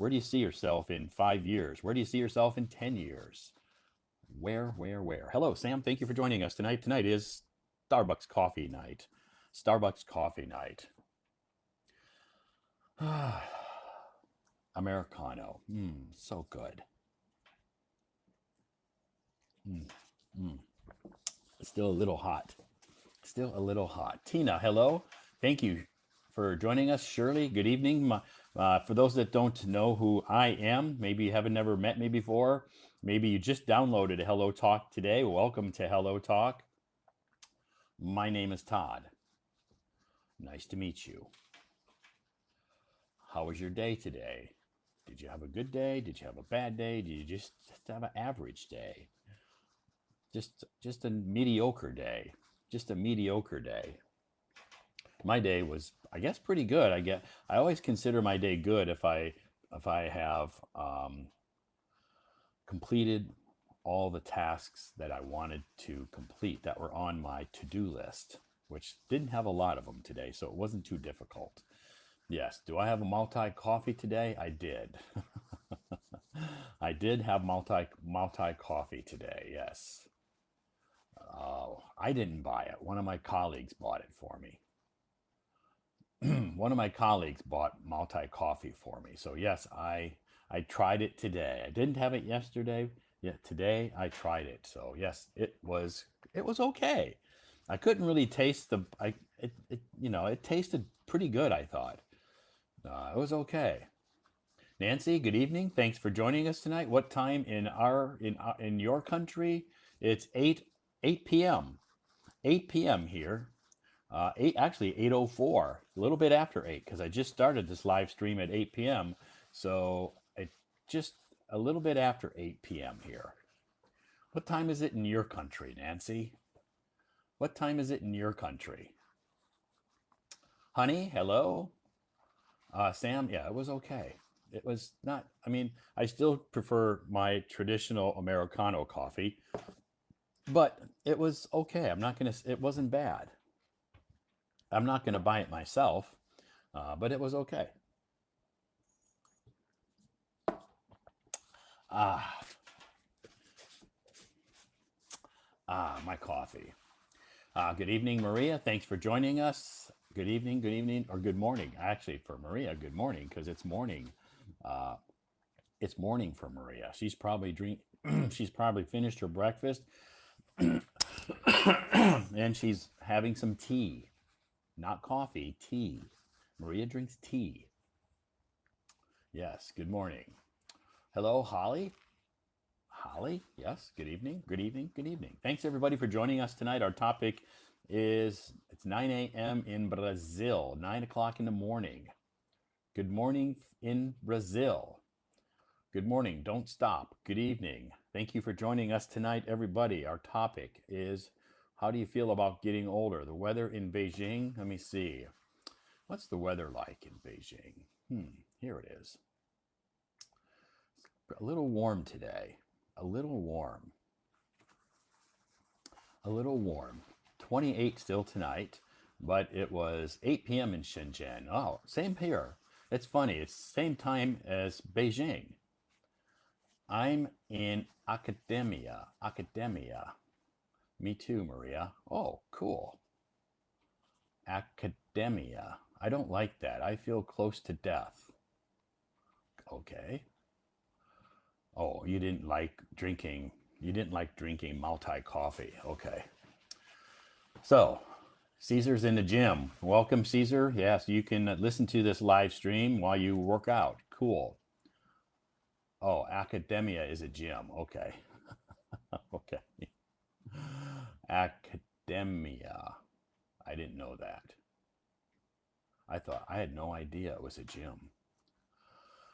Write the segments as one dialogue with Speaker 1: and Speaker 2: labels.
Speaker 1: Where do you see yourself in 5 years? Where do you see yourself in 10 years? Where? Hello, Sam. Thank you for joining us tonight. Tonight is Starbucks coffee night. Starbucks coffee night. Americano. So good. Mm, mm. Still a little hot. Still a little hot. Tina, hello. Thank you for joining us. Shirley, good evening. For those that don't know who I am, maybe you haven't never met me before. Maybe you just downloaded Hello Talk today. Welcome to Hello Talk. My name is Todd. Nice to meet you. How was your day today? Did you have a good day? Did you have a bad day? Did you just have an average day? Just a mediocre day. Just a mediocre day. My day was, I guess, pretty good. I always consider my day good if I have completed all the tasks that I wanted to complete that were on my to-do list, which didn't have a lot of them today, so it wasn't too difficult. Yes, do I have a multi coffee today? I did. I did have multi coffee today. Yes. Oh, I didn't buy it. One of my colleagues bought it for me. One of my colleagues bought multi coffee for me. So yes, I tried it today. I didn't have it yesterday. Yet today I tried it. So yes, it was okay. I couldn't really taste the I it it tasted pretty good, I thought. It was okay. Nancy, good evening. Thanks for joining us tonight. What time in your country? It's 8 p.m. 8 p.m. here. 8:04, a little bit after 8, because I just started this live stream at 8 p.m. So it just a little bit after 8 p.m. here. What time is it in your country, Nancy? What time is it in your country? Honey, hello. Sam, yeah, it was okay. It was not, I mean, I still prefer my traditional Americano coffee, but it was okay. It wasn't bad. I'm not going to buy it myself, but it was okay. Ah, my coffee. Good evening, Maria. Thanks for joining us. Good evening, or good morning. Actually, for Maria, good morning, because it's morning. Uh, it's morning for Maria. She's probably she's probably finished her breakfast, and she's having some tea, not coffee, tea. Maria drinks tea. Yes. Good morning. Hello, Holly. Holly, yes. Good evening. Good evening. Good evening. Thanks everybody for joining us tonight. Our topic is it's 9 a.m. in Brazil, 9 o'clock in the morning. Good morning in Brazil. Good morning. Don't stop. Good evening. Thank you for joining us tonight, everybody. Our topic is how do you feel about getting older? The weather in Beijing. Let me see. What's the weather like in Beijing? Here it is. A little warm today. A little warm. A little warm. 28 still tonight, but it was 8 p.m. in Shenzhen. Oh, same here. It's funny. It's same time as Beijing. I'm in academia. Academia. Me too, Maria. Oh, cool. Academia. I don't like that. I feel close to death. Okay. Oh, you didn't like drinking. You didn't like drinking multi coffee. Okay. So, Caesar's in the gym. Welcome, Caesar. Yes, you can listen to this live stream while you work out. Cool. Oh, academia is a gym. Okay. Okay. Academia. I didn't know that. I had no idea it was a gym.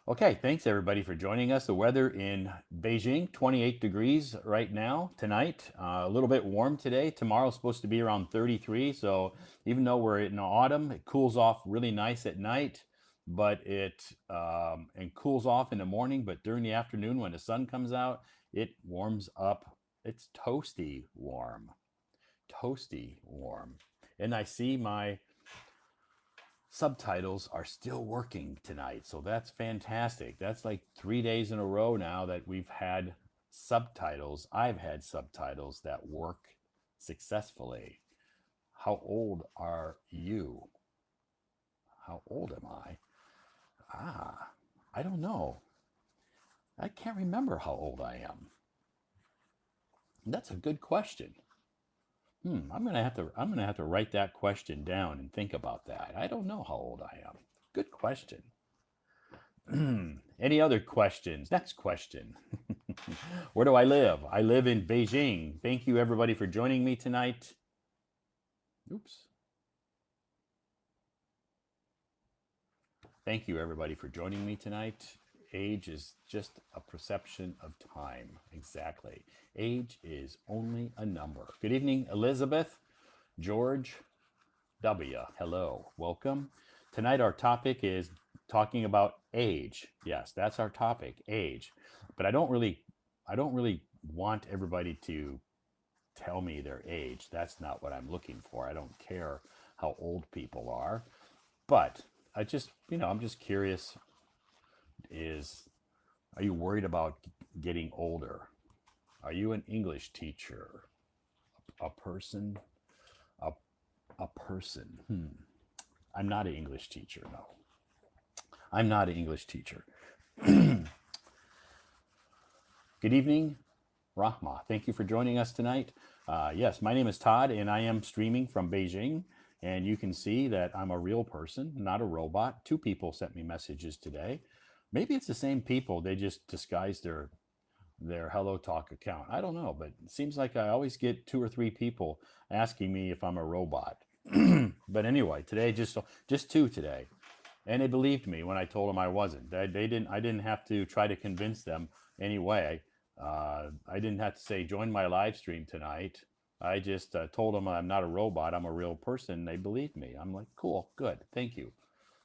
Speaker 1: Okay, thanks everybody for joining us. The weather in Beijing, 28 degrees right now, tonight. A little bit warm today. Tomorrow's supposed to be around 33. So even though we're in autumn, it cools off really nice at night, but it and cools off in the morning. But during the afternoon, when the sun comes out, it warms up. It's toasty warm, toasty warm. And I see my subtitles are still working tonight. So that's fantastic. That's like 3 days in a row now that we've had subtitles. I've had subtitles that work successfully. How old are you? How old am I? I don't know. I can't remember how old I am. That's a good question. I'm gonna have to write that question down and think about that. I don't know how old I am. Good question. Any other questions? Next question. Where do I live? I live in Beijing. Thank you everybody for joining me tonight. Oops. Thank you everybody for joining me tonight. Age is just a perception of time. Exactly. Age is only a number. Good evening, Elizabeth, George, W. Hello, welcome. Tonight our topic is talking about age. Yes, that's our topic, age. But I don't really want everybody to tell me their age. That's not what I'm looking for. I don't care how old people are. But I just, I'm just curious, are you worried about getting older? Are you an English teacher? A person? A person. I'm not an English teacher, no. I'm not an English teacher. Good evening, Rahma. Thank you for joining us tonight. Yes, my name is Todd, and I am streaming from Beijing. And you can see that I'm a real person, not a robot. 2 people sent me messages today. Maybe it's the same people. They just disguised their Hello Talk account. I don't know, but it seems like I always get 2 or 3 people asking me if I'm a robot. But anyway, today just 2 today, and they believed me when I told them I wasn't. I didn't have to try to convince them anyway. I didn't have to say join my live stream tonight. I just told them I'm not a robot. I'm a real person. They believed me. I'm like, cool, good, thank you.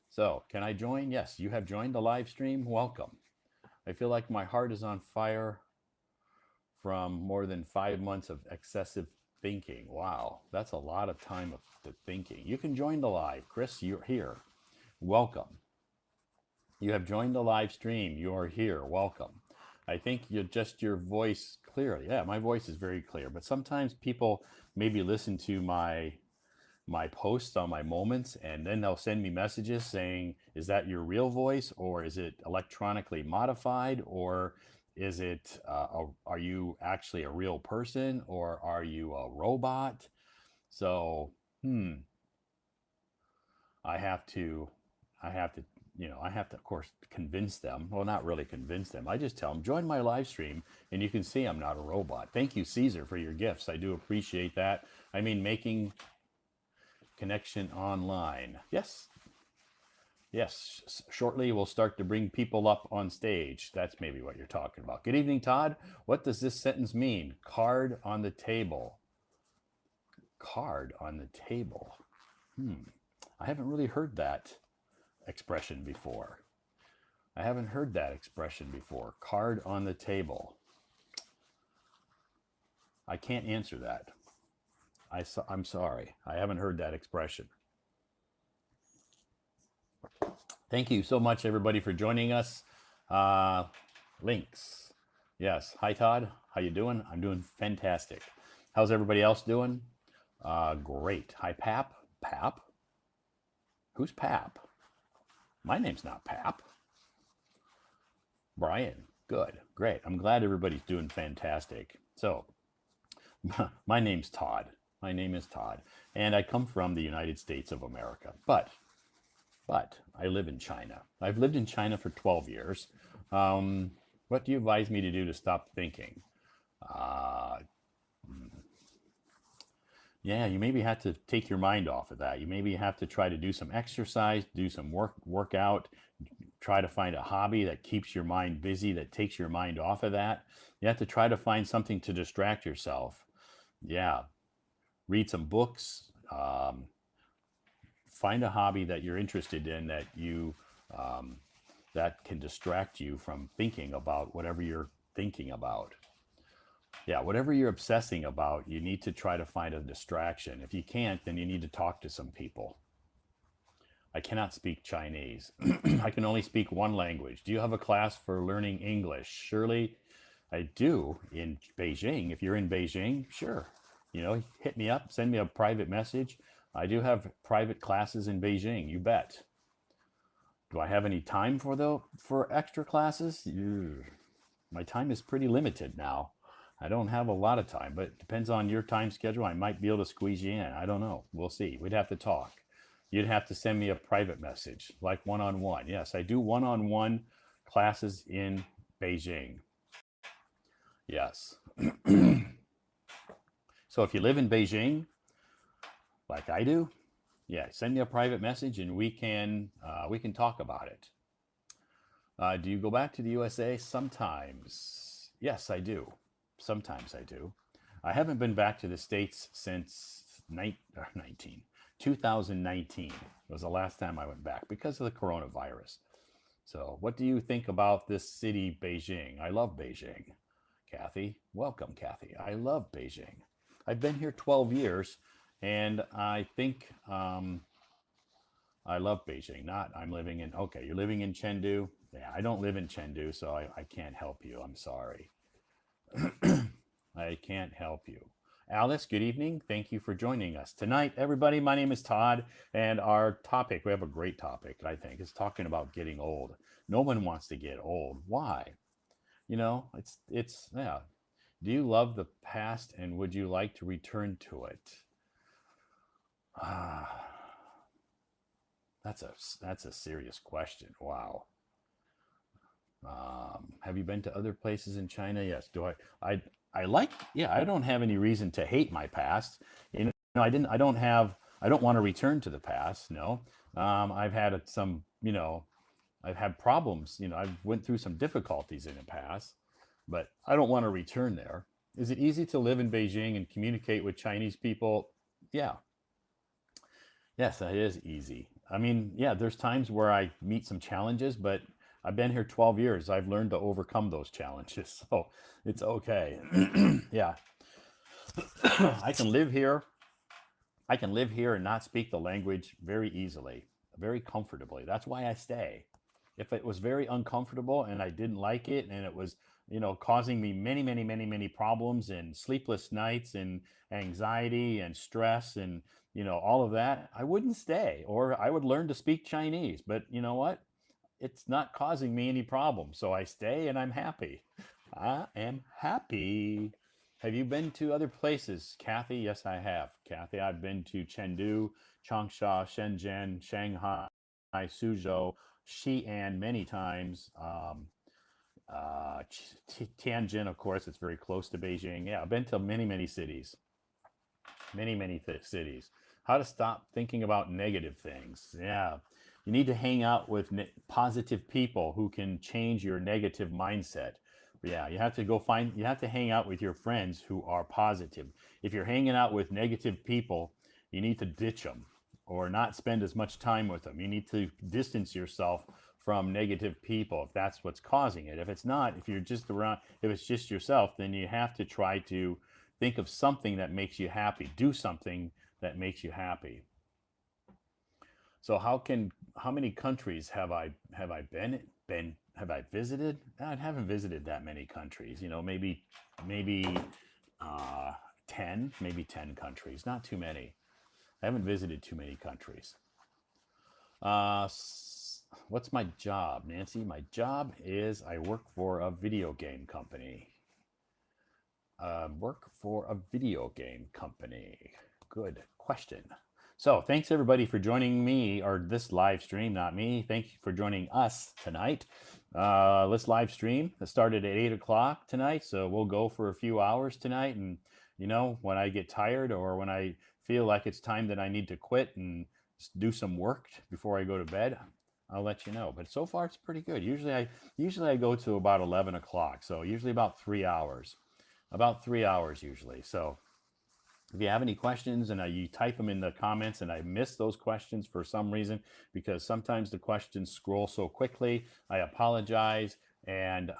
Speaker 1: So can I join? Yes, you have joined the live stream. Welcome. I feel like my heart is on fire from more than 5 months of excessive thinking. Wow, that's a lot of time of thinking. You can join the live. Chris, you're here. Welcome. You have joined the live stream. You are here. Welcome. I think your voice clearly. Yeah, my voice is very clear. But sometimes people maybe listen to my posts on my moments, and then they'll send me messages saying, is that your real voice, or is it electronically modified, or is it are you actually a real person, or are you a robot? So I have to of course convince them. Well, not really convince them. I just tell them, join my live stream and you can see I'm not a robot. Thank you, Caesar, for your gifts. I do appreciate that. I mean, making connection online. Yes. Shortly we'll start to bring people up on stage. That's maybe what you're talking about. Good evening, Todd. What does this sentence mean? Card on the table. Card on the table. I haven't really heard that expression before. Card on the table. I can't answer that. I'm sorry. I haven't heard that expression. Thank you so much, everybody, for joining us. Links. Yes. Hi, Todd. How you doing? I'm doing fantastic. How's everybody else doing? Great. Hi, Pap. Pap? Who's Pap? My name's not Pap. Brian. Good. Great. I'm glad everybody's doing fantastic. So, my name's Todd. My name is Todd. And I come from the United States of America. But I live in China. I've lived in China for 12 years. What do you advise me to do to stop thinking? Yeah, you maybe have to take your mind off of that. You maybe have to try to do some exercise, do some workout, try to find a hobby that keeps your mind busy, that takes your mind off of that. You have to try to find something to distract yourself. Yeah, read some books, find a hobby that you're interested in that that can distract you from thinking about whatever you're thinking about. Yeah, whatever you're obsessing about, you need to try to find a distraction. If you can't, then you need to talk to some people. I cannot speak Chinese. I can only speak one language. Do you have a class for learning English? Surely I do in Beijing. If you're in Beijing, sure. Hit me up, send me a private message. I do have private classes in Beijing, you bet. Do I have any time for extra classes? My time is pretty limited now. I don't have a lot of time, but it depends on your time schedule. I might be able to squeeze you in. I don't know. We'll see. We'd have to talk. You'd have to send me a private message, like one-on-one. Yes, I do one-on-one classes in Beijing. Yes. So if you live in Beijing, like I do, yeah, send me a private message and we can talk about it. Do you go back to the USA? Sometimes. Yes, I do. Sometimes I do. I haven't been back to the States since 2019 was the last time I went back because of the coronavirus. So what do you think about this city, Beijing? I love Beijing. Kathy, welcome, Kathy. I love Beijing. I've been here 12 years, and I think I love Beijing. I'm living in, okay, you're living in Chengdu. Yeah, I don't live in Chengdu, so I can't help you. I'm sorry. I can't help you. Alice, good evening. Thank you for joining us tonight. Everybody, my name is Todd, and our topic, we have a great topic, I think, is talking about getting old. No one wants to get old. Why? Yeah. Do you love the past and would you like to return to it? That's a serious question. Wow. Have you been to other places in China? Yes. I like, yeah, I don't have any reason to hate my past. I don't want to return to the past. No. I've had I've had problems, I've went through some difficulties in the past, but I don't want to return there. Is it easy to live in Beijing and communicate with Chinese people? Yeah. Yes, that is easy. I mean, yeah, there's times where I meet some challenges, but I've been here 12 years. I've learned to overcome those challenges. So it's okay. Yeah. I can live here. I can live here and not speak the language very easily, very comfortably. That's why I stay. If it was very uncomfortable and I didn't like it and it was, causing me many, many, many, many problems and sleepless nights and anxiety and stress and, all of that, I wouldn't stay or I would learn to speak Chinese. But you know what? It's not causing me any problems. So I stay and I'm happy. I am happy. Have you been to other places, Kathy? Yes, I have. Kathy, I've been to Chengdu, Changsha, Shenzhen, Shanghai, Suzhou, Xi'an many times. Tianjin, of course, it's very close to Beijing. Yeah, I've been to many, many cities. Many, many cities. How to stop thinking about negative things. Yeah. You need to hang out with positive people who can change your negative mindset. Yeah, you have to hang out with your friends who are positive. If you're hanging out with negative people, you need to ditch them or not spend as much time with them. You need to distance yourself from negative people if that's what's causing it. If it's not, if it's just yourself, then you have to try to think of something that makes you happy. Do something that makes you happy. So how many countries have I visited? I haven't visited that many countries. Maybe 10 countries. Not too many. I haven't visited too many countries. What's my job, Nancy? My job is I work for a video game company. Work for a video game company. Good question. So thanks everybody for joining me or this live stream, not me. Thank you for joining us tonight. Let's live stream. It started at 8 o'clock tonight, so we'll go for a few hours tonight. And when I get tired or when I feel like it's time that I need to quit and do some work before I go to bed, I'll let you know. But so far it's pretty good. Usually I go to about 11 o'clock, so usually about 3 hours. About 3 hours usually. So if you have any questions and you type them in the comments and I miss those questions for some reason, because sometimes the questions scroll so quickly, I apologize. And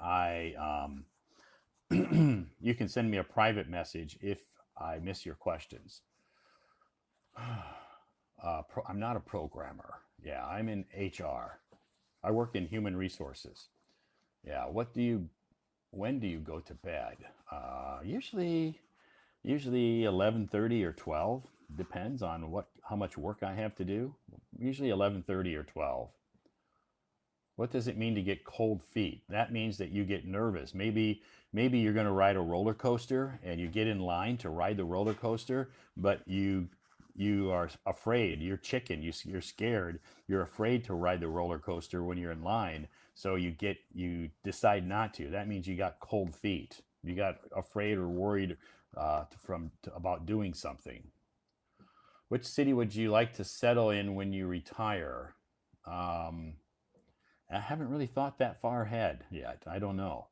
Speaker 1: you can send me a private message if I miss your questions. I'm not a programmer. Yeah, I'm in HR. I work in human resources. Yeah, when do you go to bed? Usually 11:30 or 12. Depends on how much work I have to do. Usually 11:30 or 12. What does it mean to get cold feet? That means that you get nervous. Maybe you're going to ride a roller coaster and you get in line to ride the roller coaster, but you are afraid. You're chicken. You're scared. You're afraid to ride the roller coaster when you're in line. So you decide not to. That means you got cold feet. You got afraid or worried about doing something. Which city would you like to settle in when you retire? Um, I haven't really thought that far ahead yet. I don't know.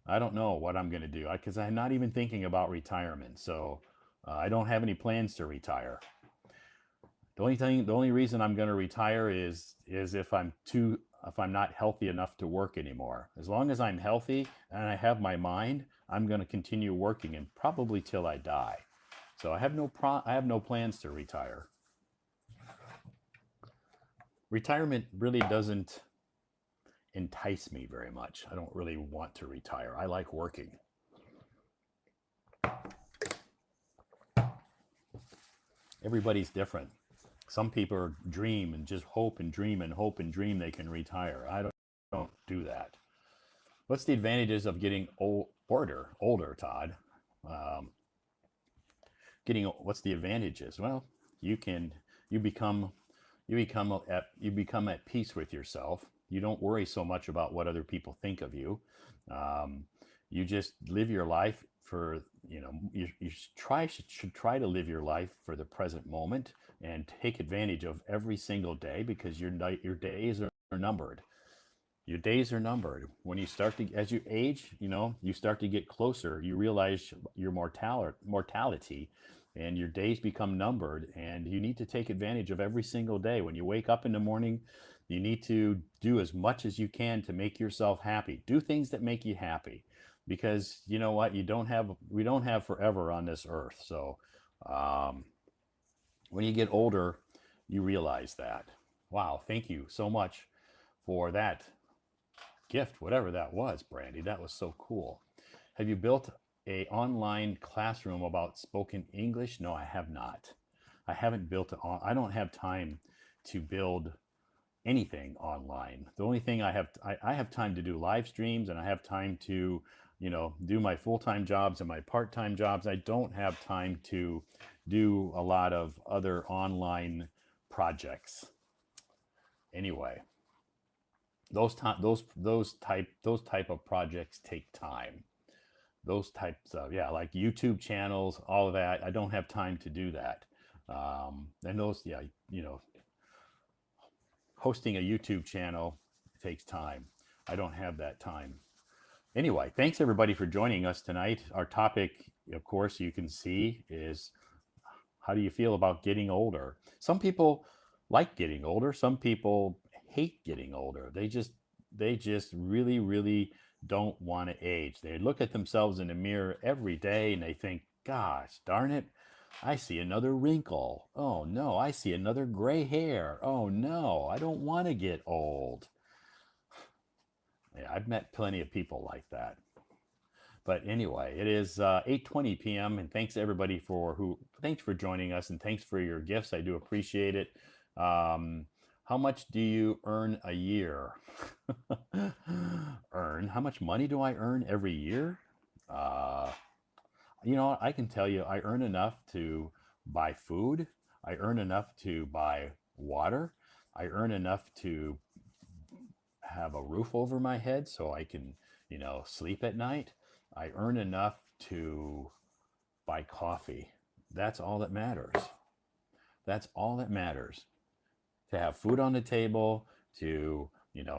Speaker 1: I don't know what I'm going to do because I'm not even thinking about retirement. So I don't have any plans to retire. The only reason I'm going to retire is if I'm not healthy enough to work anymore. As long as I'm healthy and I have my mind, I'm going to continue working and probably till I die. So I have no plans to retire. Retirement really doesn't entice me very much. I don't really want to retire. I like working. Everybody's different. Some people dream and just hope and dream and hope and dream they can retire. I don't do that. What's the advantages of getting older, Todd? Um, what's the advantages? Well, you can you become you become at peace with yourself. You don't worry so much about what other people think of you. Um, you just live your life for should try to live your life for the present moment and take advantage of every single day because your days are numbered. Your days are numbered. When you start to, as you age, you start to get closer. You realize your mortality, and your days become numbered. And you need to take advantage of every single day. When you wake up in the morning, you need to do as much as you can to make yourself happy. Do things that make you happy, because you know what? We don't have forever on this earth. So, um, when you get older, you realize that. Wow! Thank you so much for that gift, whatever that was, Brandy. That was so cool. Have you built a online classroom about spoken English? No, I have not. I haven't built it on. I don't have time to build anything online. The only thing I have time to do live streams, and I have time to, do my full-time jobs and my part-time jobs. I don't have time to do a lot of other online projects. Anyway, those type of projects take time. Those types of, yeah, like YouTube channels, all of that. I don't have time to do that. And those, yeah, hosting a YouTube channel takes time. I don't have that time. Anyway, thanks everybody for joining us tonight. Our topic, of course, you can see is, how do you feel about getting older? Some people like getting older. Some people hate getting older. They just really, really don't want to age. They look at themselves in the mirror every day and they think, gosh, darn it, I see another wrinkle. Oh no, I see another gray hair. Oh no, I don't want to get old. Yeah, I've met plenty of people like that. But anyway, it is 8:20 p.m. and thanks for joining us and thanks for your gifts. I do appreciate it. How much do you earn a year? Earn? How much money do I earn every year? Uh, I can tell you, I earn enough to buy food. I earn enough to buy water. I earn enough to have a roof over my head so I can, sleep at night. I earn enough to buy coffee. That's all that matters. That's all that matters. To have food on the table, to,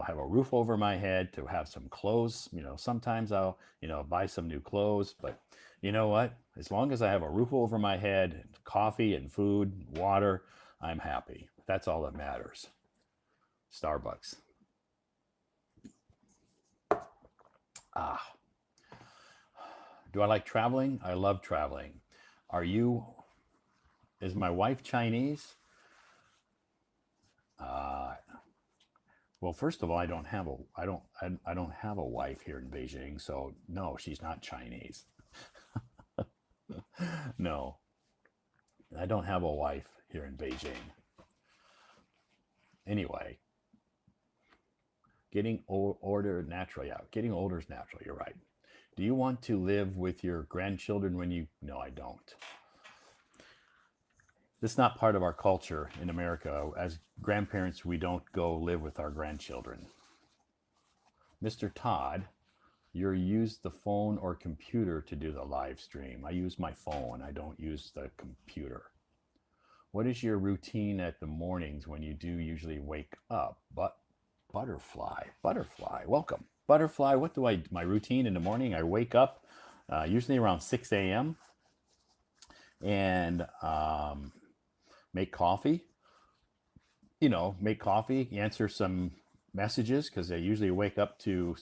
Speaker 1: have a roof over my head, to have some clothes. Sometimes I'll, buy some new clothes, but you know what? As long as I have a roof over my head, coffee and food, water, I'm happy. That's all that matters. Starbucks. Ah, do I like traveling? I love traveling. Is my wife Chinese? Well, first of all, I don't have a wife here in Beijing, so no, she's not Chinese. No, I don't have a wife here in Beijing. Anyway, getting older natural. Yeah, getting older is natural. You're right. Do you want to live with your grandchildren when you? No, I don't. This is not part of our culture in America. As grandparents, we don't go live with our grandchildren. Mr. Todd, you use the phone or computer to do the live stream. I use my phone. I don't use the computer. What is your routine at the mornings when you do usually wake up? But butterfly, welcome. Butterfly, what do my routine in the morning? I wake up usually around 6 a.m. and make coffee. Make coffee, answer some messages because I usually wake up to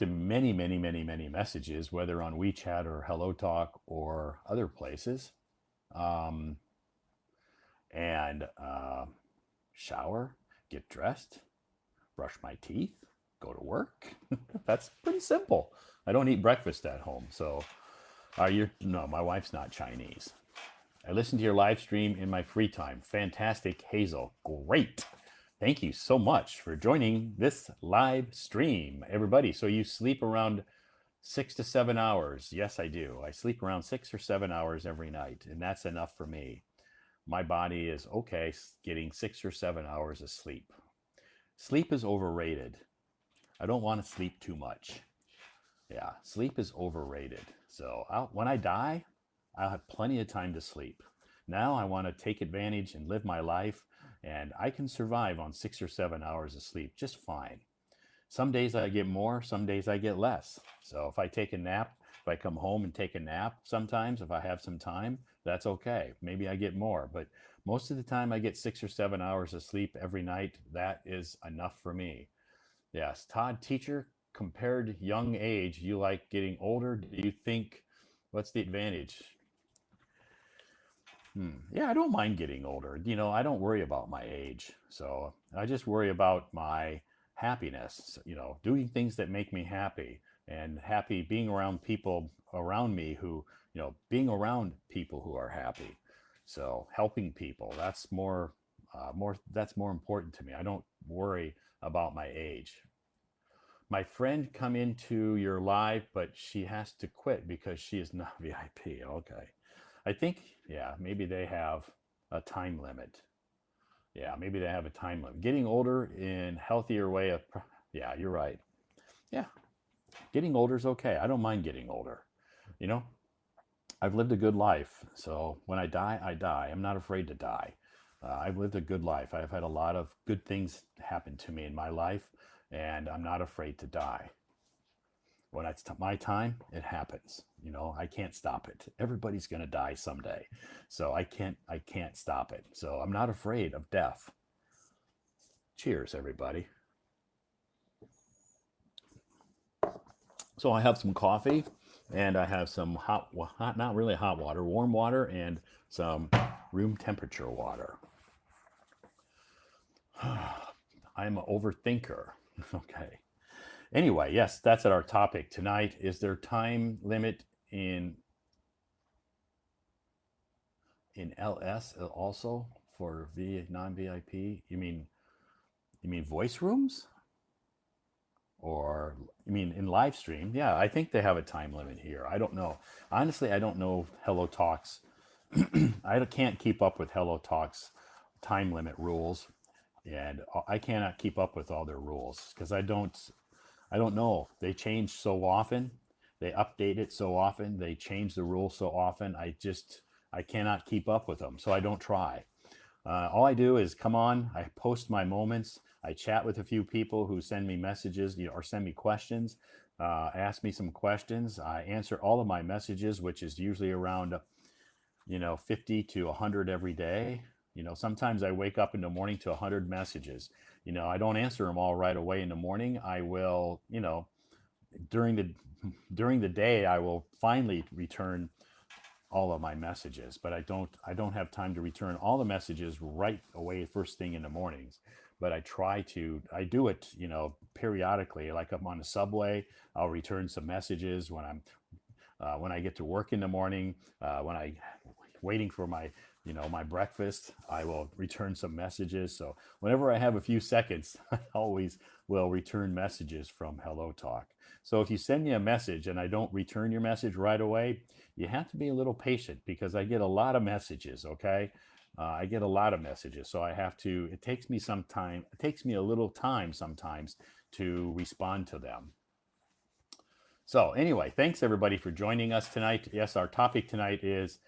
Speaker 1: many, many, many, many messages, whether on WeChat or Hello Talk or other places. Um, and shower, get dressed, brush my teeth, go to work. That's pretty simple. I don't eat breakfast at home. So no, my wife's not Chinese. I listen to your live stream in my free time. Fantastic, Hazel. Great. Thank you so much for joining this live stream, everybody. So you sleep around 6 to 7 hours. Yes, I do. I sleep around 6 or 7 hours every night, and that's enough for me. My body is okay getting 6 or 7 hours of sleep. Sleep is overrated. I don't want to sleep too much. Yeah, sleep is overrated. So when I die, I'll have plenty of time to sleep. Now I want to take advantage and live my life, and I can survive on 6 or 7 hours of sleep just fine. Some days I get more, some days I get less. So if I take a nap, if I come home and take a nap sometimes, if I have some time, that's okay. Maybe I get more, but most of the time I get 6 or 7 hours of sleep every night. That is enough for me. Yes, Todd, teacher, compared young age, you like getting older. Do you think, what's the advantage? Yeah, I don't mind getting older. I don't worry about my age. So I just worry about my happiness, doing things that make me happy and happy being around people around me being around people who are happy. So helping people, that's that's more important to me. I don't worry about my age. My friend come into your live, but she has to quit because she is not VIP. Okay. I think, yeah, maybe they have a time limit. Yeah, maybe they have a time limit. Getting older in healthier way of, yeah, you're right. Yeah, getting older is okay. I don't mind getting older. You know, I've lived a good life. So when I die, I die. I'm not afraid to die. I've lived a good life. I've had a lot of good things happen to me in my life, and I'm not afraid to die. When it's my time, it happens. I can't stop it. Everybody's going to die someday. So I can't stop it. So I'm not afraid of death. Cheers, everybody. So I have some coffee and I have some not really hot water, warm water, and some room temperature water. I'm an overthinker. Okay. Anyway, yes, that's our topic tonight. Is there time limit in LS also for non-VIP? You mean voice rooms? Or you mean in live stream? Yeah, I think they have a time limit here. I don't know. Honestly, I don't know Hello Talks. I can't keep up with Hello Talks time limit rules, and I cannot keep up with all their rules because I don't know. They change so often. They update it so often. They change the rules so often. I cannot keep up with them. So I don't try. All I do is come on, I post my moments. I chat with a few people who send me messages, or send me questions, ask me some questions. I answer all of my messages, which is usually around, 50 to 100 every day. Sometimes I wake up in the morning to 100 messages. I don't answer them all right away in the morning. I will, during the day, I will finally return all of my messages, but I don't have time to return all the messages right away first thing in the mornings. But I do it, periodically. Like I'm on the subway, I'll return some messages when I get to work in the morning, when I waiting for my breakfast, I will return some messages. So whenever I have a few seconds, I always will return messages from Hello Talk. So if you send me a message and I don't return your message right away, you have to be a little patient because I get a lot of messages. Okay. I get a lot of messages, so it takes me some time. It takes me a little time sometimes to respond to them. So anyway, thanks everybody for joining us tonight. Yes, our topic tonight is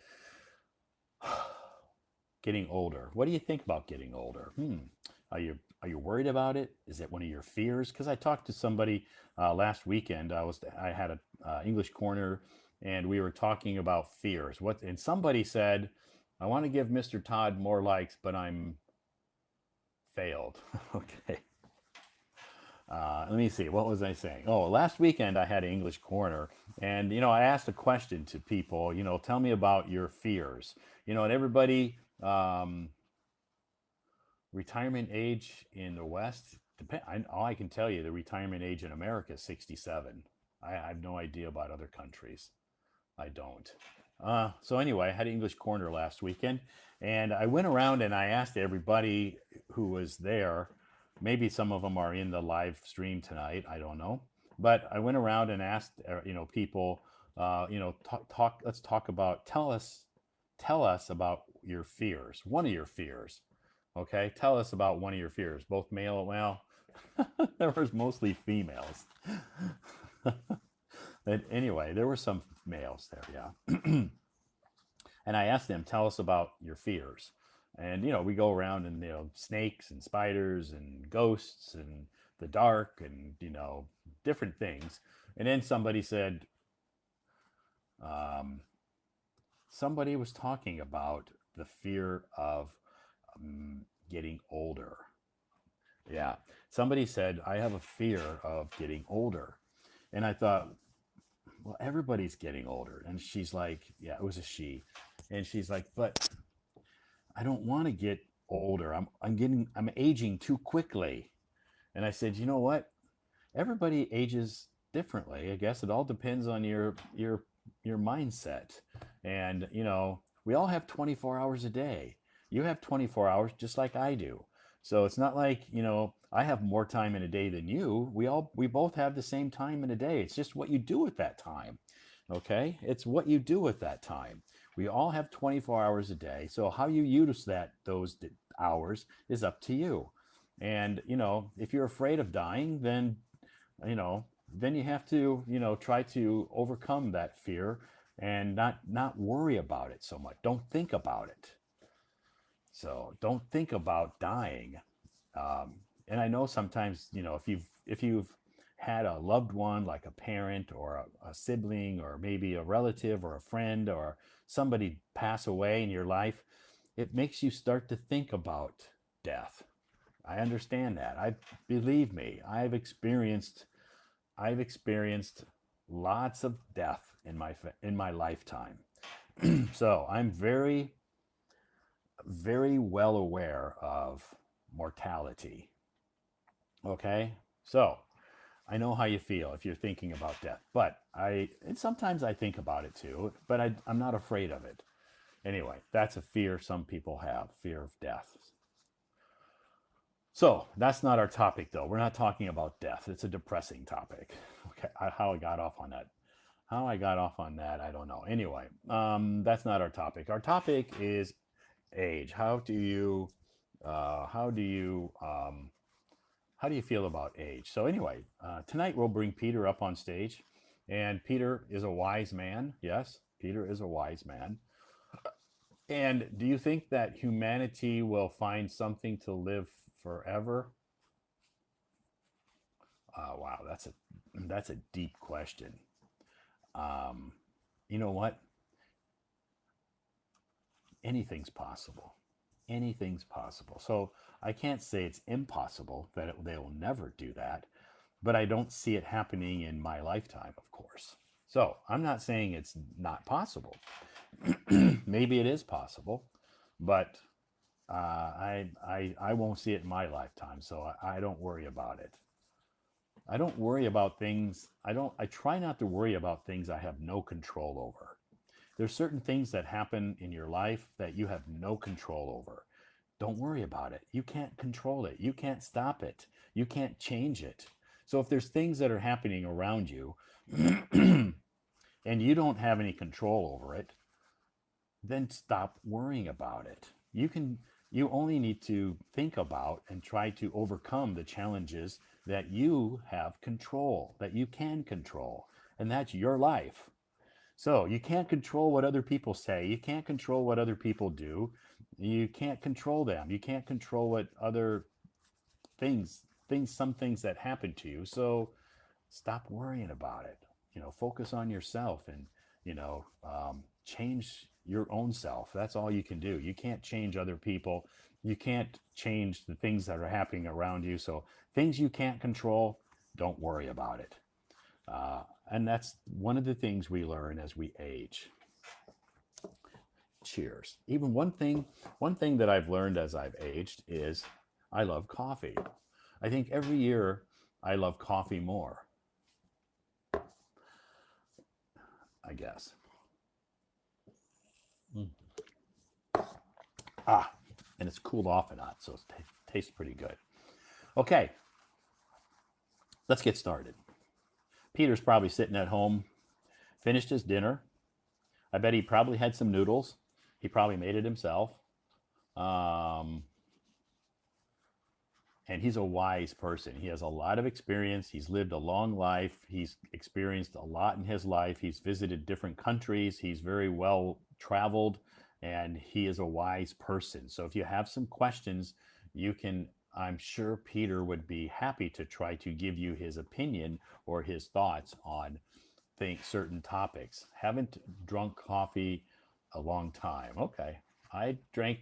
Speaker 1: getting older. What do you think about getting older? Are you worried about it? Is it one of your fears? Because I talked to somebody last weekend. I had a English corner, and we were talking about fears. And somebody said, "I want to give Mr. Todd more likes, but I'm failed." Okay. Let me see. What was I saying? Oh, last weekend I had an English corner, and I asked a question to people. Tell me about your fears. And everybody, retirement age in the West. All I can tell you, the retirement age in America is 67. I have no idea about other countries. I don't. So anyway, I had an English corner last weekend, and I went around and I asked everybody who was there. Maybe some of them are in the live stream tonight. I don't know, but I went around and asked, people, talk. Let's talk about. Tell us about your fears. One of your fears. Okay, tell us about one of your fears. Both male. Well, there was mostly females. But anyway, there were some males there, yeah. And I asked them, tell us about your fears. And, we go around and, snakes and spiders and ghosts and the dark and, different things. And then somebody said, somebody was talking about the fear of getting older. Yeah. Somebody said, I have a fear of getting older. And I thought, well, everybody's getting older. And she's like, yeah, it was a she. And she's like, but I don't want to get older. I'm aging too quickly. And I said, you know what? Everybody ages differently. I guess it all depends on your mindset. And, we all have 24 hours a day. You have 24 hours just like I do. So it's not like, I have more time in a day than you. We both have the same time in a day. It's just what you do with that time. Okay? It's what you do with that time. We all have 24 hours a day. So how you use those hours is up to you. And, if you're afraid of dying, then you have to, try to overcome that fear and not worry about it so much. Don't think about it. So don't think about dying. And I know sometimes, if you've had a loved one like a parent or a sibling or maybe a relative or a friend or somebody pass away in your life, it makes you start to think about death. I understand that. Believe me, I've experienced lots of death in my lifetime. So I'm very, very well aware of mortality. Okay, so I know how you feel if you're thinking about death, and sometimes I think about it too, but I'm not afraid of it. Anyway, that's a fear some people have, fear of death. So that's not our topic, though. We're not talking about death. It's a depressing topic. Okay, how I got off on that. I don't know. Anyway, that's not our topic. Our topic is age. How do you feel about age? So anyway, tonight we'll bring Peter up on stage, and Peter is a wise man. Yes, Peter is a wise man. And do you think that humanity will find something to live forever? Wow, that's a deep question. You know what? Anything's possible. Anything's possible. So I can't say it's impossible that they will never do that, but I don't see it happening in my lifetime, of course. So I'm not saying it's not possible. Maybe it is possible, but I won't see it in my lifetime, so I don't worry about it. I don't worry about things. I try not to worry about things I have no control over. There's certain things that happen in your life that you have no control over. Don't worry about it. You can't control it. You can't stop it. You can't change it. So if there's things that are happening around you and you don't have any control over it, then stop worrying about it. You only need to think about and try to overcome the challenges that you have control, that you can control, and that's your life. So you can't control what other people say. You can't control what other people do. You can't control them. You can't control what other some things that happen to you. So stop worrying about it. Focus on yourself and, change your own self. That's all you can do. You can't change other people. You can't change the things that are happening around you. So things you can't control, don't worry about it. And that's one of the things we learn as we age. Cheers. Even one thing that I've learned as I've aged is I love coffee. I think every year I love coffee more, I guess. And it's cooled off a lot, so it tastes pretty good. Okay, let's get started. Peter's probably sitting at home, finished his dinner. I bet he probably had some noodles. He probably made it himself. And he's a wise person. He has a lot of experience. He's lived a long life. He's experienced a lot in his life. He's visited different countries. He's very well traveled, and he is a wise person. So if you have some questions, I'm sure Peter would be happy to try to give you his opinion or his thoughts on certain topics. Haven't drunk coffee a long time. Okay. I drank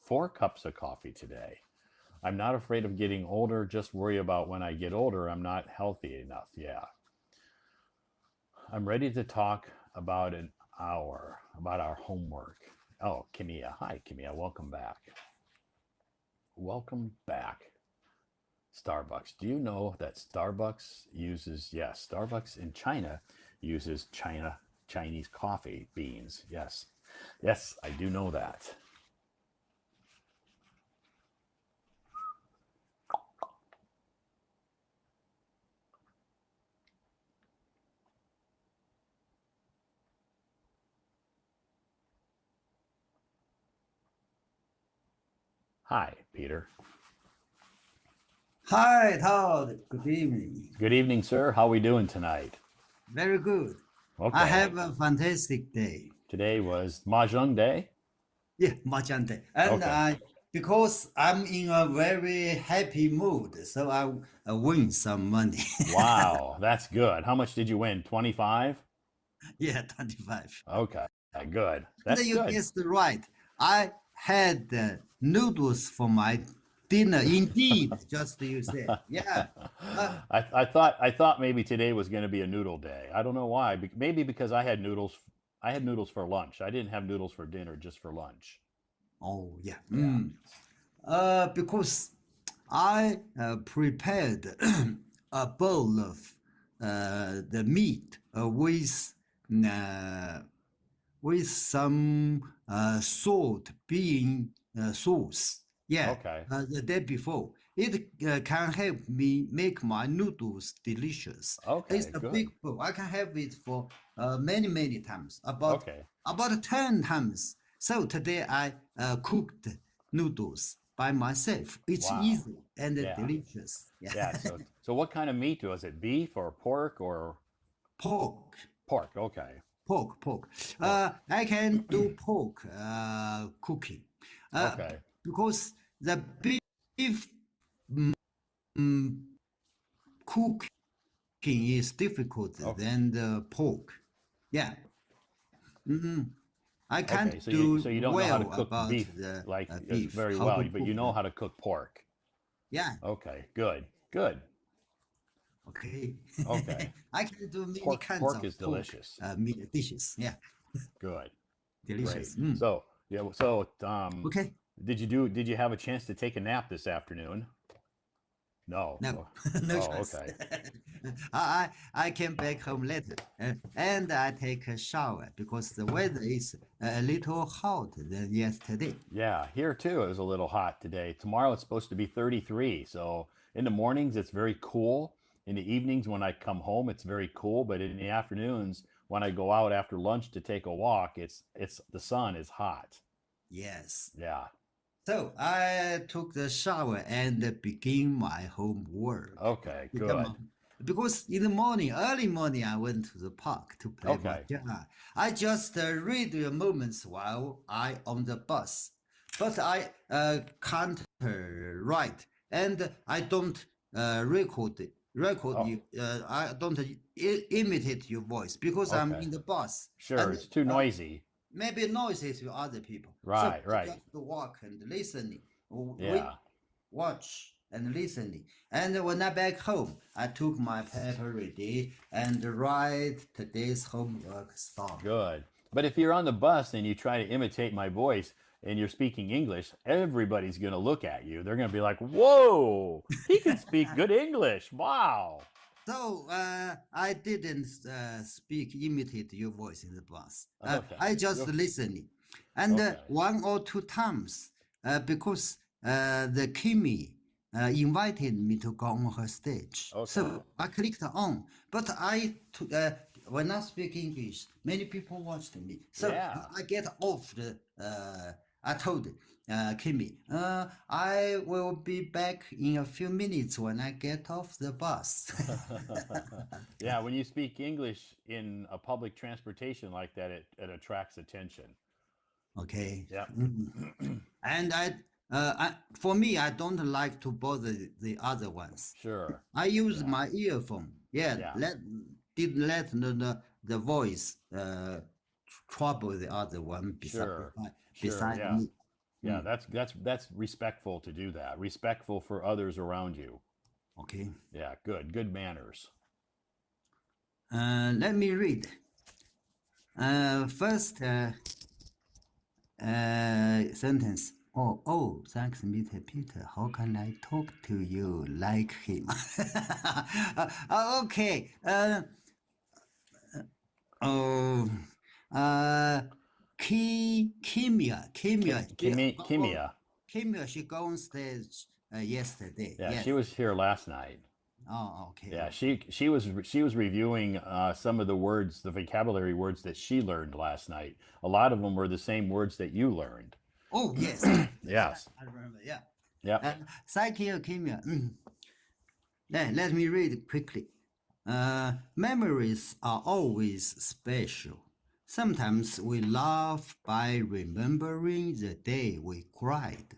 Speaker 1: 4 cups of coffee today. I'm not afraid of getting older. Just worry about when I get older, I'm not healthy enough. Yeah. I'm ready to talk about an hour about our homework. Oh, Kimia. Hi, Kimia. Welcome back. Welcome back. Starbucks. Do you know that Starbucks in China uses Chinese coffee beans? Yes. Yes, I do know that. Hi, Peter.
Speaker 2: Hi, Todd. Good evening.
Speaker 1: Good evening, sir. How are we doing tonight?
Speaker 2: Very good.
Speaker 1: Okay.
Speaker 2: I have a fantastic day.
Speaker 1: Today was Mahjong Day?
Speaker 2: Yeah, Mahjong day. And because I'm in a very happy mood, so I win some money.
Speaker 1: Wow, that's good. How much did you win? 25?
Speaker 2: Yeah, 25.
Speaker 1: Okay, good. That's
Speaker 2: And you
Speaker 1: good.
Speaker 2: guessed right. I had noodles for my dinner. Indeed, just you said. Yeah.
Speaker 1: I thought maybe today was going to be a noodle day. I don't know why. Maybe because I had noodles. I had noodles for lunch. I didn't have noodles for dinner, just for lunch.
Speaker 2: Oh, yeah.
Speaker 1: Yeah.
Speaker 2: Because I prepared a bowl of the meat with some salt bean sauce. Yeah,
Speaker 1: Okay.
Speaker 2: the day before. It can help me make my noodles delicious. It's
Speaker 1: Okay,
Speaker 2: a
Speaker 1: good.
Speaker 2: big bowl. I can have it for many times,
Speaker 1: Okay.
Speaker 2: about 10 times. So today I cooked noodles by myself. It's
Speaker 1: Wow.
Speaker 2: easy and
Speaker 1: Yeah.
Speaker 2: delicious. Yeah.
Speaker 1: Yeah. So what kind of meat was it? Beef or pork or
Speaker 2: Pork.
Speaker 1: pork? Okay.
Speaker 2: Pork.
Speaker 1: Pork.
Speaker 2: I can do pork cooking
Speaker 1: Okay.
Speaker 2: because the beef cooking is difficult
Speaker 1: Okay.
Speaker 2: than the pork. Yeah. I
Speaker 1: Okay.
Speaker 2: can't
Speaker 1: So
Speaker 2: do
Speaker 1: you don't know how to
Speaker 2: well
Speaker 1: cook
Speaker 2: about
Speaker 1: beef
Speaker 2: the
Speaker 1: like
Speaker 2: beef,
Speaker 1: very
Speaker 2: how
Speaker 1: well,
Speaker 2: to
Speaker 1: but
Speaker 2: cook
Speaker 1: you know
Speaker 2: the.
Speaker 1: how to cook pork.
Speaker 2: Yeah.
Speaker 1: Okay. Good. Good.
Speaker 2: Okay.
Speaker 1: Okay.
Speaker 2: I can do many kinds
Speaker 1: Pork
Speaker 2: of
Speaker 1: is
Speaker 2: pork
Speaker 1: delicious.
Speaker 2: meat dishes. Yeah.
Speaker 1: Good.
Speaker 2: delicious.
Speaker 1: Great. So, yeah,
Speaker 2: Okay.
Speaker 1: did you have a chance to take a nap this afternoon? No.
Speaker 2: No,
Speaker 1: Oh,
Speaker 2: no
Speaker 1: oh,
Speaker 2: chance.
Speaker 1: okay.
Speaker 2: I came back home later, and I take a shower because the weather is a little hot than yesterday.
Speaker 1: Yeah, here too, it was a little hot today. Tomorrow it's supposed to be 33. So in the mornings, it's very cool. In the evenings, when I come home, it's very cool. But in the afternoons, when I go out after lunch to take a walk, it's the sun is hot.
Speaker 2: Yes.
Speaker 1: Yeah.
Speaker 2: So I took the shower and begin my homework.
Speaker 1: Okay,
Speaker 2: Come
Speaker 1: good.
Speaker 2: on. Because in the morning, early morning, I went to the park to play
Speaker 1: Okay.
Speaker 2: mahjong. I just read the moments while I on the bus, but I can't write, and I don't record
Speaker 1: Oh,
Speaker 2: you. I don't imitate your voice because I'm
Speaker 1: okay.
Speaker 2: in the bus,
Speaker 1: Sure,
Speaker 2: and
Speaker 1: it's too noisy.
Speaker 2: maybe noises to other people. So
Speaker 1: Right,
Speaker 2: I
Speaker 1: right.
Speaker 2: just walk and listening,
Speaker 1: Yeah.
Speaker 2: watch and listening. And when I back home, I took my paper ready and write today's homework stuff.
Speaker 1: Good. But if you're on the bus and you try to imitate my voice and you're speaking English, everybody's going to look at you. They're going to be like, whoa, he can speak good English. Wow.
Speaker 2: So I didn't imitate your voice in the bus.
Speaker 1: Okay.
Speaker 2: I just
Speaker 1: Good.
Speaker 2: listening, and
Speaker 1: Okay.
Speaker 2: one or two times because the Kimi invited me to go on her stage.
Speaker 1: Okay.
Speaker 2: So I clicked on, but when I speak English, many people watched me. So
Speaker 1: Yeah.
Speaker 2: I get off the. I told Kimmy, I will be back in a few minutes when I get off the bus.
Speaker 1: Yeah, when you speak English in a public transportation like that, it attracts attention.
Speaker 2: Okay.
Speaker 1: Yeah.
Speaker 2: And for me, I don't like to bother the other ones.
Speaker 1: Sure.
Speaker 2: I use
Speaker 1: Yeah.
Speaker 2: my earphone. Yeah,
Speaker 1: Yeah.
Speaker 2: didn't let the voice trouble the other one
Speaker 1: Sure. Sure.
Speaker 2: beside
Speaker 1: Yeah.
Speaker 2: me.
Speaker 1: Yeah, that's respectful to do that. Respectful for others around you.
Speaker 2: Okay.
Speaker 1: Yeah, good. Good manners.
Speaker 2: Let me read. First sentence. Oh, thanks, Mr. Peter. How can I talk to you like him? Okay. Kimia.
Speaker 1: Kimia.
Speaker 2: She go on stage yesterday.
Speaker 1: Yeah,
Speaker 2: Yes.
Speaker 1: she was here last night.
Speaker 2: Oh, okay.
Speaker 1: Yeah, she was reviewing some of the words, the vocabulary words that she learned last night. A lot of them were the same words that you learned.
Speaker 2: Oh, yes.
Speaker 1: Yes.
Speaker 2: I remember. Yeah.
Speaker 1: Yeah.
Speaker 2: Thank you, Kimia. Let me read quickly. Memories are always special. Sometimes we laugh by remembering the day we cried.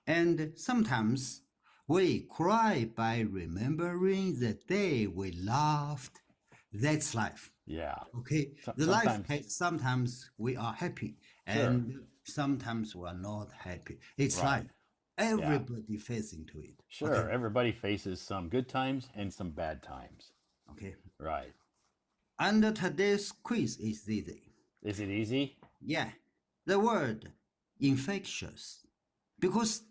Speaker 2: And sometimes we cry by remembering the day we laughed. That's life.
Speaker 1: Yeah.
Speaker 2: Okay. The
Speaker 1: Sometimes.
Speaker 2: life, sometimes we are happy
Speaker 1: Sure.
Speaker 2: and sometimes we are not happy. It's
Speaker 1: Right.
Speaker 2: life. Everybody facing to it.
Speaker 1: Sure.
Speaker 2: Okay.
Speaker 1: Everybody faces some good times and some bad times.
Speaker 2: Okay.
Speaker 1: Right.
Speaker 2: And today's quiz is easy.
Speaker 1: Is it easy?
Speaker 2: Yeah. The word infectious. Because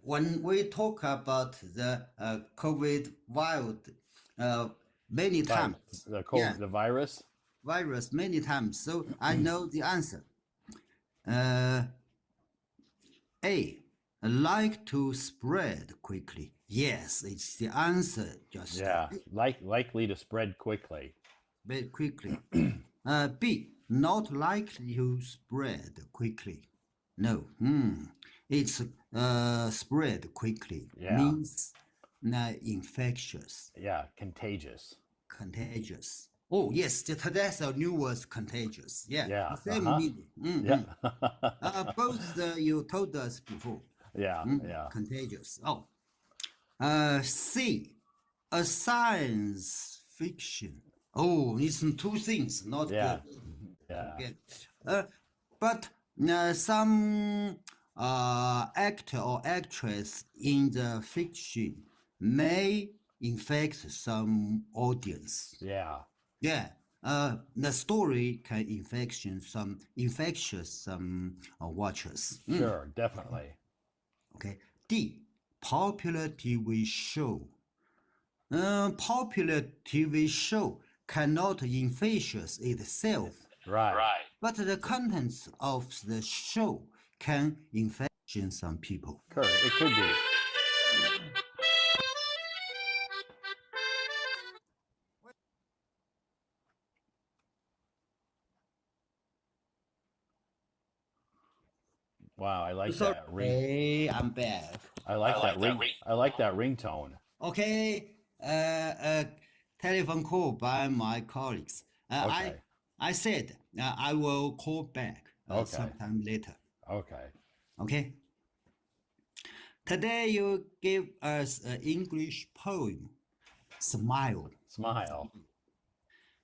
Speaker 2: when we talk about the COVID many times,
Speaker 1: The virus?
Speaker 2: virus many times, so I know the answer. A, like to spread quickly. Yes, it's the answer. Just
Speaker 1: Yeah. Likely to spread quickly.
Speaker 2: very quickly. B, not likely to spread quickly. No, it's spread quickly.
Speaker 1: Yeah.
Speaker 2: Means infectious,
Speaker 1: Yeah. Contagious.
Speaker 2: contagious. Oh yes, that's a new word, contagious. Yeah,
Speaker 1: Yeah,
Speaker 2: the same
Speaker 1: uh-huh.
Speaker 2: meaning.
Speaker 1: Yeah.
Speaker 2: Both you told us before.
Speaker 1: Yeah. Yeah.
Speaker 2: Contagious. Oh, C, a science fiction. Oh, it's two things, not
Speaker 1: Yeah.
Speaker 2: good.
Speaker 1: Yeah.
Speaker 2: Okay. But some actor or actress in the fiction may infect some audience.
Speaker 1: Yeah.
Speaker 2: Yeah, the story can infectious some watchers.
Speaker 1: Sure, definitely.
Speaker 2: Okay. D. Popular TV show. Popular TV show cannot infectious itself,
Speaker 1: Right.
Speaker 2: but the contents of the show can infect some people.
Speaker 1: Correct. It could be. Wow, I like
Speaker 2: Sorry,
Speaker 1: that ring.
Speaker 2: hey, I'm back.
Speaker 1: I like that ring. I like that ringtone.
Speaker 2: Okay, telephone call by my colleagues.
Speaker 1: Okay.
Speaker 2: I said I will call back
Speaker 1: Okay.
Speaker 2: sometime later.
Speaker 1: Okay.
Speaker 2: Okay. Today you give us an English poem, Smile.
Speaker 1: Smile.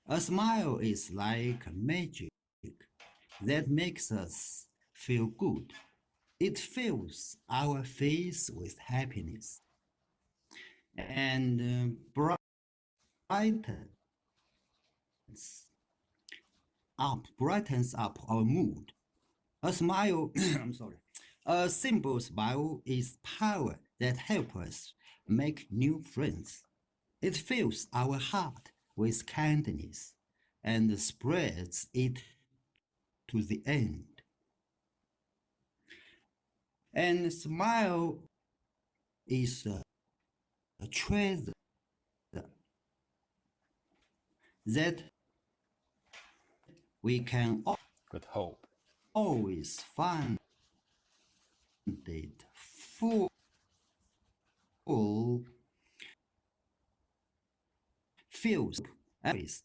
Speaker 2: A smile is like magic that makes us feel good. It fills our face with happiness and brightens up our mood. A smile, I'm sorry, a simple smile is power that helps us make new friends. It fills our heart with kindness and spreads it to the end. And smile is a treasure that we can
Speaker 1: With hope.
Speaker 2: always find it full fills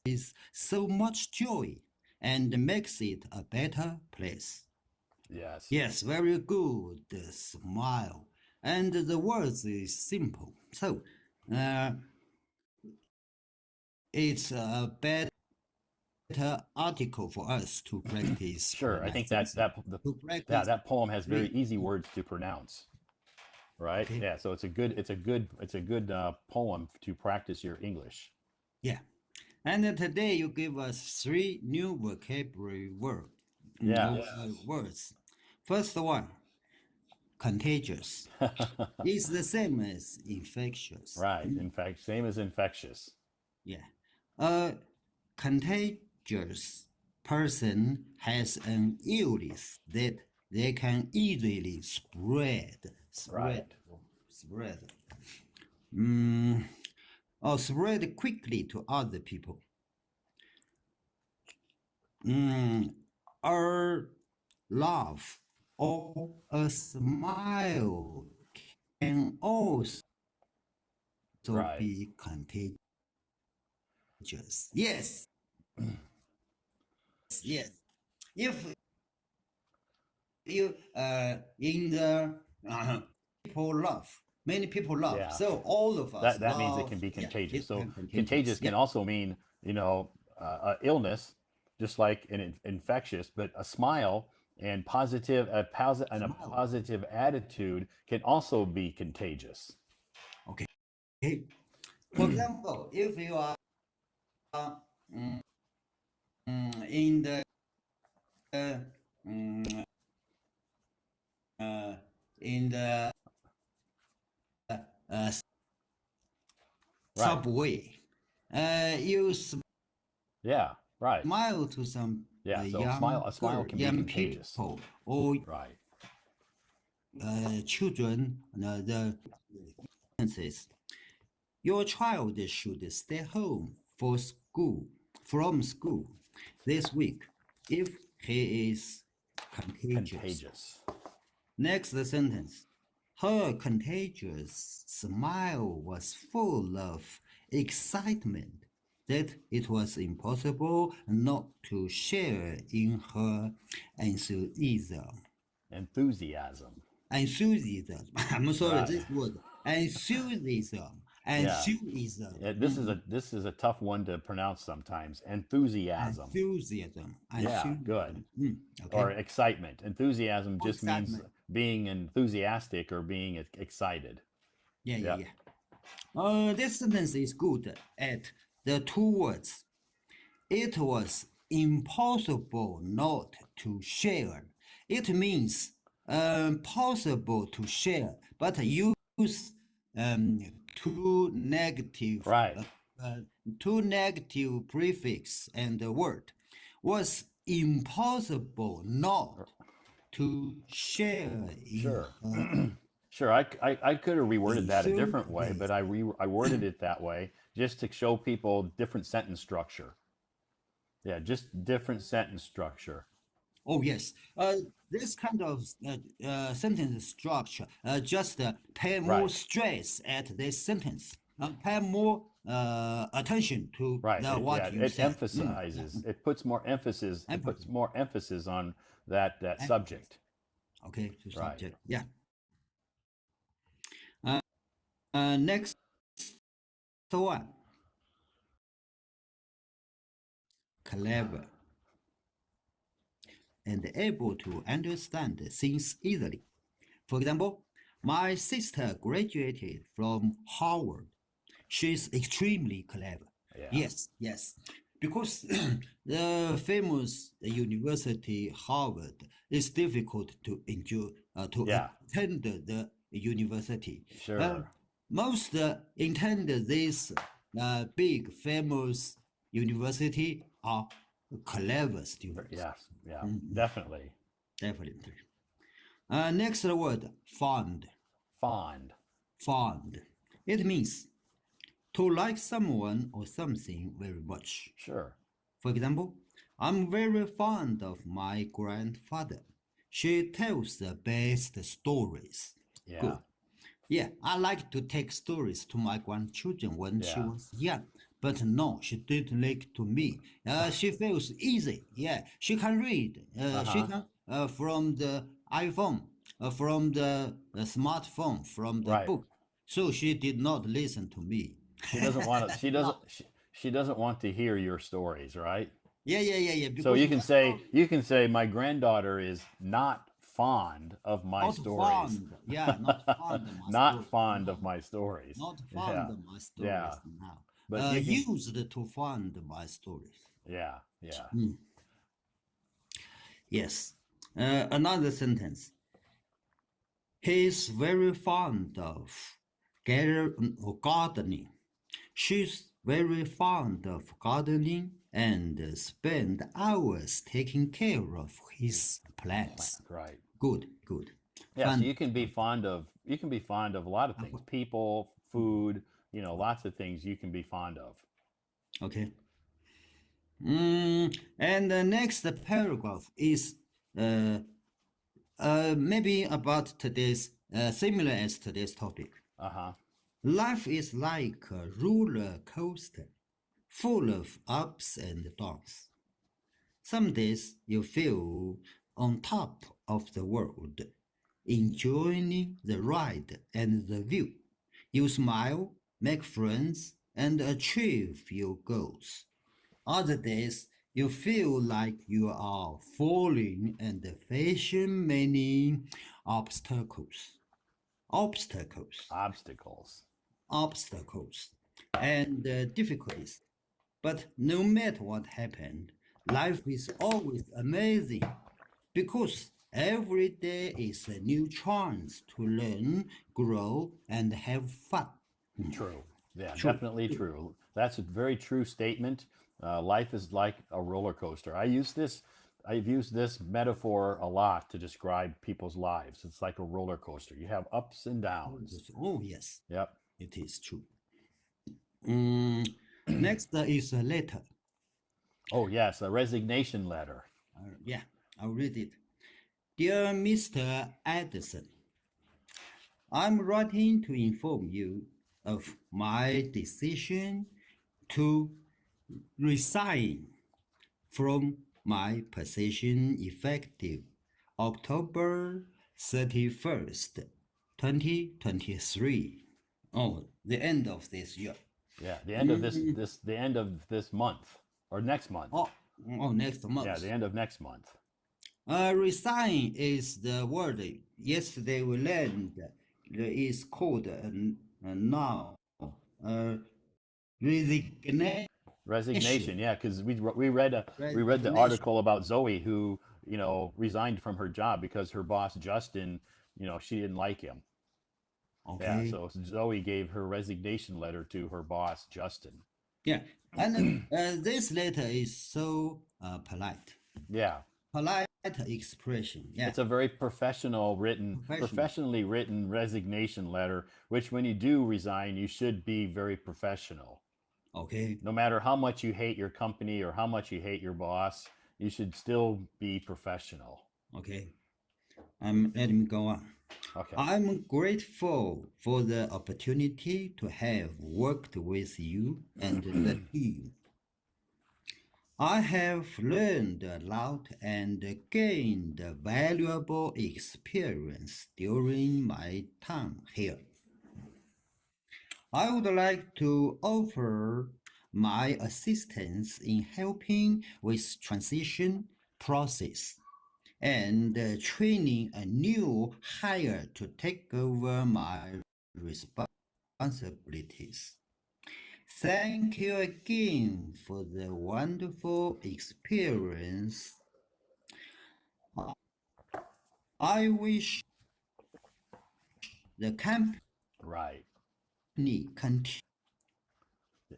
Speaker 2: is so much joy and makes it a better place.
Speaker 1: Yes.
Speaker 2: Yes, very good. Smile. And the words is simple. So it's a better article for us to practice.
Speaker 1: Sure. I think that poem has very easy words to pronounce. Right?
Speaker 2: Okay.
Speaker 1: Yeah, so it's a good poem to practice your English.
Speaker 2: Yeah. And today you give us 3 new vocabulary words. First one, contagious. It's the same as infectious.
Speaker 1: Right. In fact, same as infectious.
Speaker 2: Yeah. A contagious person has an illness that they can easily spread.
Speaker 1: Right.
Speaker 2: Or spread quickly to other people. A laugh or a smile can also
Speaker 1: Right.
Speaker 2: be contagious. Yes. Yes. If you in the people laugh, many people laugh.
Speaker 1: Yeah.
Speaker 2: So all of us
Speaker 1: That means it
Speaker 2: laugh.
Speaker 1: can be
Speaker 2: Yeah,
Speaker 1: contagious.
Speaker 2: it
Speaker 1: So
Speaker 2: can contagious.
Speaker 1: contagious can
Speaker 2: Yeah.
Speaker 1: also mean, illness, just like an infectious, but a smile and a positive attitude can also be contagious.
Speaker 2: Okay. For example, if you are in the subway, you
Speaker 1: Yeah, right.
Speaker 2: smile to some
Speaker 1: Yeah, so
Speaker 2: young
Speaker 1: a smile can be
Speaker 2: young
Speaker 1: contagious.
Speaker 2: people or
Speaker 1: Right.
Speaker 2: children. The says your child should stay home from school this week if he is contagious. Next sentence. Her contagious smile was full of excitement that it was impossible not to share in her enthusiasm. I'm sorry,
Speaker 1: Right.
Speaker 2: this word. Enthusiasm.
Speaker 1: Yeah, this is a tough one to pronounce sometimes. Enthusiasm. Yeah, good.
Speaker 2: Okay.
Speaker 1: Or excitement. Enthusiasm just means
Speaker 2: Excitement.
Speaker 1: being enthusiastic or being excited.
Speaker 2: Yeah. This sentence is good at the 2 words. it was impossible not to share. It means possible to share, but use two negative
Speaker 1: Right.
Speaker 2: two negative prefix and the word. Was impossible not to share
Speaker 1: Sure.
Speaker 2: in
Speaker 1: Sure. I could have reworded that a different way,
Speaker 2: 30
Speaker 1: but I worded it that way just to show people different sentence structure. Yeah, just different sentence structure.
Speaker 2: Oh yes, this kind of sentence structure just pay more
Speaker 1: Right.
Speaker 2: stress at this sentence, pay more attention to
Speaker 1: Right. Yeah,
Speaker 2: what you
Speaker 1: it
Speaker 2: said. Yeah.
Speaker 1: emphasizes. It puts more emphasis. It puts
Speaker 2: Empathy.
Speaker 1: more emphasis on that
Speaker 2: Emphasis.
Speaker 1: subject.
Speaker 2: Okay, to
Speaker 1: Right.
Speaker 2: subject. Yeah. Next one, clever and able to understand things easily. For example, my sister graduated from Harvard. She's extremely clever.
Speaker 1: Yeah.
Speaker 2: Yes, yes. Because the famous university Harvard is difficult to enjoy, to
Speaker 1: Yeah.
Speaker 2: attend the university.
Speaker 1: Sure.
Speaker 2: Most attend this big famous university are clever students.
Speaker 1: Yes. Yeah. Definitely.
Speaker 2: Definitely. Next word, fond.
Speaker 1: Fond.
Speaker 2: Fond. It means to like someone or something very much.
Speaker 1: Sure.
Speaker 2: For example, I'm very fond of my grandfather. She tells the best stories.
Speaker 1: Yeah.
Speaker 2: Good. Yeah, I like to take stories to my grandchildren when she
Speaker 1: Yeah.
Speaker 2: was young. But no, she didn't like to me. She feels easy. Yeah, she can read. She can from the iPhone, from the smartphone, from the
Speaker 1: Right.
Speaker 2: book. So she did not listen to me.
Speaker 1: She doesn't want to. She doesn't.
Speaker 2: No.
Speaker 1: She doesn't want to hear your stories, right?
Speaker 2: Yeah.
Speaker 1: So
Speaker 2: Because
Speaker 1: you can say my granddaughter is not fond of my
Speaker 2: not
Speaker 1: stories.
Speaker 2: fond. Yeah, not fond of my
Speaker 1: Not
Speaker 2: stories.
Speaker 1: fond
Speaker 2: No,
Speaker 1: of my stories.
Speaker 2: not
Speaker 1: Yeah.
Speaker 2: fond of my stories
Speaker 1: Yeah.
Speaker 2: now.
Speaker 1: But you can.
Speaker 2: Used to fond my stories.
Speaker 1: Yeah. Yeah.
Speaker 2: Yes. Another sentence. He's very fond of gardening. She's very fond of gardening and spend hours taking care of his plants.
Speaker 1: Right.
Speaker 2: Good, good.
Speaker 1: Yeah. So
Speaker 2: Fun.
Speaker 1: you can be fond of. You can be fond of a lot of things. People, food. You know, lots of things you can be fond of.
Speaker 2: Okay. And the next paragraph is maybe about today's, similar as today's topic. Life is like a roller coaster, full of ups and downs. Some days you feel on top of the world, enjoying the ride and the view. You smile, make friends, and achieve your goals. Other days you feel like you are falling and facing many obstacles. Obstacles and difficulties. But no matter what happened, life is always amazing because every day is a new chance to learn, grow, and have fun.
Speaker 1: True. Yeah, definitely true. That's a very true statement. Life is like a roller coaster. I've used this metaphor a lot to describe people's lives. It's like a roller coaster. You have ups and downs.
Speaker 2: Oh, yes,
Speaker 1: Yep.
Speaker 2: it is true. Next is a letter.
Speaker 1: Oh, yes, a resignation letter.
Speaker 2: Yeah, I'll read it. Dear Mr. Edison, I'm writing to inform you of my decision to resign from my position effective October 31st, 2023. Oh, the end of this year.
Speaker 1: Yeah, the end of the end of this month or next month.
Speaker 2: Oh, next month.
Speaker 1: Yeah, the end of next month.
Speaker 2: Resign is the word yesterday we learned is called a noun. Resignation.
Speaker 1: Resignation, yeah, because we read the
Speaker 2: Resignation.
Speaker 1: article about Zoe who resigned from her job because her boss Justin, she didn't like him. Yeah,
Speaker 2: Okay.
Speaker 1: so Zoe gave her resignation letter to her boss Justin.
Speaker 2: Yeah. And this letter is so polite.
Speaker 1: Yeah,
Speaker 2: Polite expression. Yeah.
Speaker 1: it's a very
Speaker 2: Professional.
Speaker 1: professionally written resignation letter. Which, when you do resign, you should be very professional.
Speaker 2: Okay.
Speaker 1: No matter how much you hate your company or how much you hate your boss, you should still be professional.
Speaker 2: Okay. Let me go on.
Speaker 1: Okay.
Speaker 2: I'm grateful for the opportunity to have worked with you and the team. I have learned a lot and gained valuable experience during my time here. I would like to offer my assistance in helping with transition process and training a new hire to take over my responsibilities. Thank you again for the wonderful experience. I wish the company
Speaker 1: Right.
Speaker 2: continue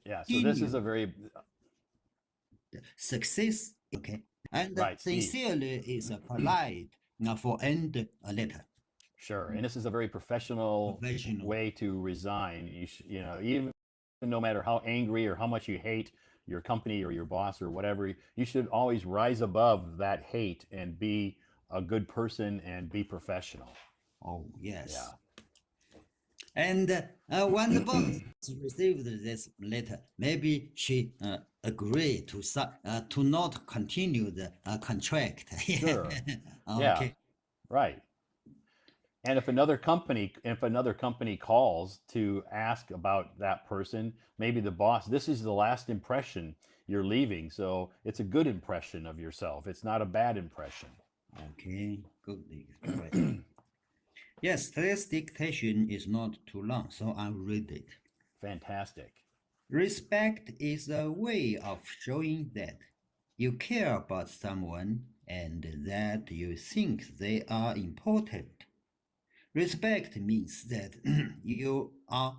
Speaker 1: Yeah. So this is a very
Speaker 2: success. Okay, and
Speaker 1: right, Steve.
Speaker 2: sincerely is a polite for end a letter.
Speaker 1: Sure. And this is a very professional
Speaker 2: Professional.
Speaker 1: way to resign. Even no matter how angry or how much you hate your company or your boss or whatever, you should always rise above that hate and be a good person and be professional.
Speaker 2: Oh yes.
Speaker 1: Yeah.
Speaker 2: And when the boss received this letter, maybe she agreed to not continue the contract.
Speaker 1: Sure. Yeah.
Speaker 2: Okay.
Speaker 1: Right. And if another company calls to ask about that person, maybe the boss, this is the last impression you're leaving, so it's a good impression of yourself. It's not a bad impression.
Speaker 2: Okay. Good. Right. Yes, today's dictation is not too long, so I'll read it.
Speaker 1: Fantastic.
Speaker 2: Respect is a way of showing that you care about someone and that you think they are important. Respect means that you are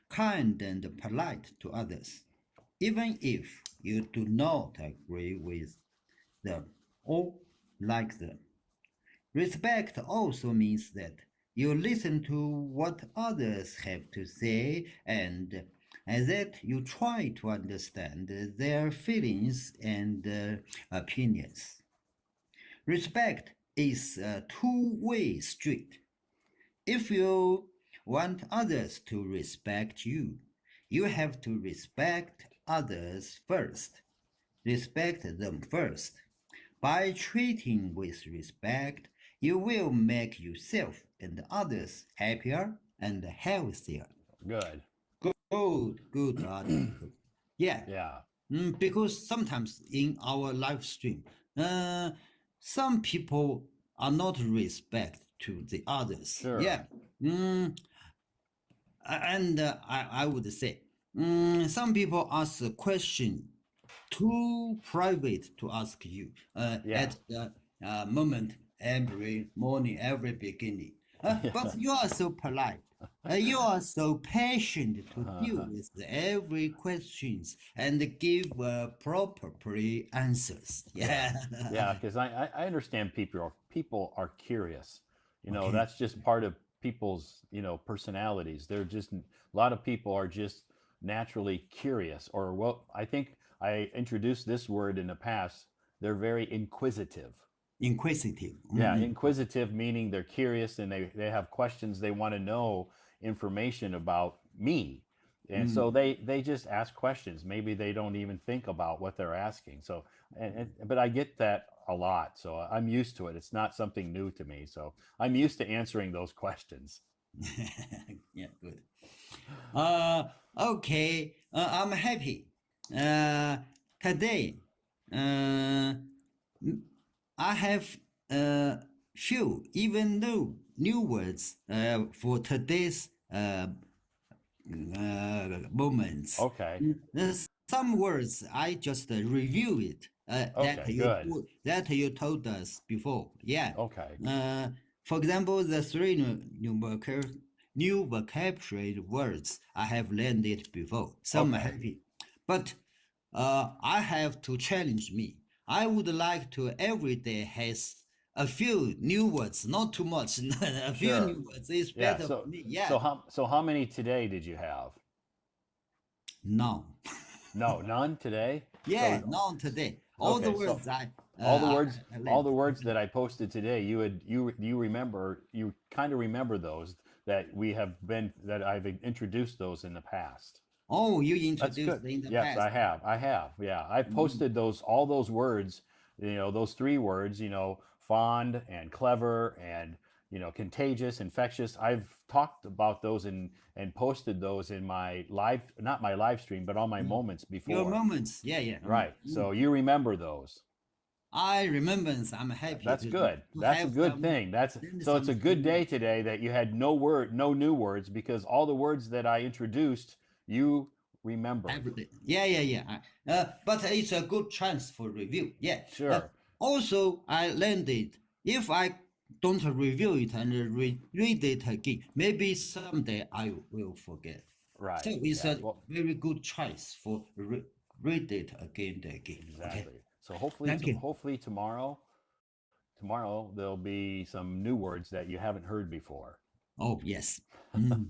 Speaker 2: kind and polite to others, even if you do not agree with them or like them. Respect also means that you listen to what others have to say and that you try to understand their feelings and opinions. Respect is a two-way street. If you want others to respect you, you have to respect others first. Respect them first. By treating with respect, you will make yourself and others happier and healthier.
Speaker 1: Good.
Speaker 2: Good article. Yeah,
Speaker 1: Yeah.
Speaker 2: because sometimes in our live stream, some people are not respect to the others.
Speaker 1: Sure.
Speaker 2: Yeah, and I would say, some people ask a question too private to ask you
Speaker 1: Yeah.
Speaker 2: at the moment, every morning, every beginning. But you are so polite. You are so patient to deal with every questions and give proper answers. Yeah.
Speaker 1: Yeah, because I understand people are curious.
Speaker 2: Okay.
Speaker 1: That's just part of people's personalities. They're just a lot of people are just naturally curious, or well, I think I introduced this word in the past. They're very inquisitive.
Speaker 2: Inquisitive.
Speaker 1: Yeah, inquisitive meaning they're curious and they have questions. They want to know information about me. And so they just ask questions. Maybe they don't even think about what they're asking. So but I get that a lot. So I'm used to it. It's not something new to me. So I'm used to answering those questions.
Speaker 2: Yeah, good. Okay, I'm happy. Today, I have few, even though new words for today's moments.
Speaker 1: Okay.
Speaker 2: Some words I just review it
Speaker 1: Okay, good.
Speaker 2: that you told us before. Yeah.
Speaker 1: Okay.
Speaker 2: For example, the three new vocabulary words I have learned it before. So I'm
Speaker 1: Okay.
Speaker 2: happy. But I have to challenge me. I would like to every day has a few new words, not too much. A few
Speaker 1: Sure.
Speaker 2: new words is
Speaker 1: Yeah.
Speaker 2: better for me.
Speaker 1: So
Speaker 2: Yeah.
Speaker 1: how many today did you have?
Speaker 2: No.
Speaker 1: No, none today.
Speaker 2: Yeah,
Speaker 1: So
Speaker 2: not today. All the
Speaker 1: okay. So
Speaker 2: words I
Speaker 1: all
Speaker 2: learned.
Speaker 1: the words that I posted today, you remember, you kind of remember those that I've introduced those in the past.
Speaker 2: Oh, you
Speaker 1: That's good.
Speaker 2: introduced in the
Speaker 1: Yes,
Speaker 2: past.
Speaker 1: I have. I have. Yeah, I've
Speaker 2: Mhm.
Speaker 1: posted all those words, those three words, fond and clever and, contagious, infectious. I've talked about those and posted those in my live, not my live stream, but on my
Speaker 2: Mm.
Speaker 1: moments
Speaker 2: Your
Speaker 1: before.
Speaker 2: moments. Yeah, yeah.
Speaker 1: Right. So you remember those.
Speaker 2: I remember. I'm happy
Speaker 1: That's good.
Speaker 2: to
Speaker 1: That's a
Speaker 2: have
Speaker 1: good thing. So it's a good day today that you had no new words because all the words that I introduced, you remembered.
Speaker 2: every day. Yeah, yeah, yeah. But it's a good chance for review. Yeah.
Speaker 1: Sure.
Speaker 2: Also, I learned it. If I don't review it and read it again, maybe someday I will forget.
Speaker 1: Right.
Speaker 2: So it's
Speaker 1: Yeah.
Speaker 2: a
Speaker 1: Well,
Speaker 2: very good choice for read it again and again. Okay.
Speaker 1: exactly. So hopefully,
Speaker 2: Thank you.
Speaker 1: hopefully tomorrow there'll be some new words that you haven't heard before.
Speaker 2: Oh, yes. Mm.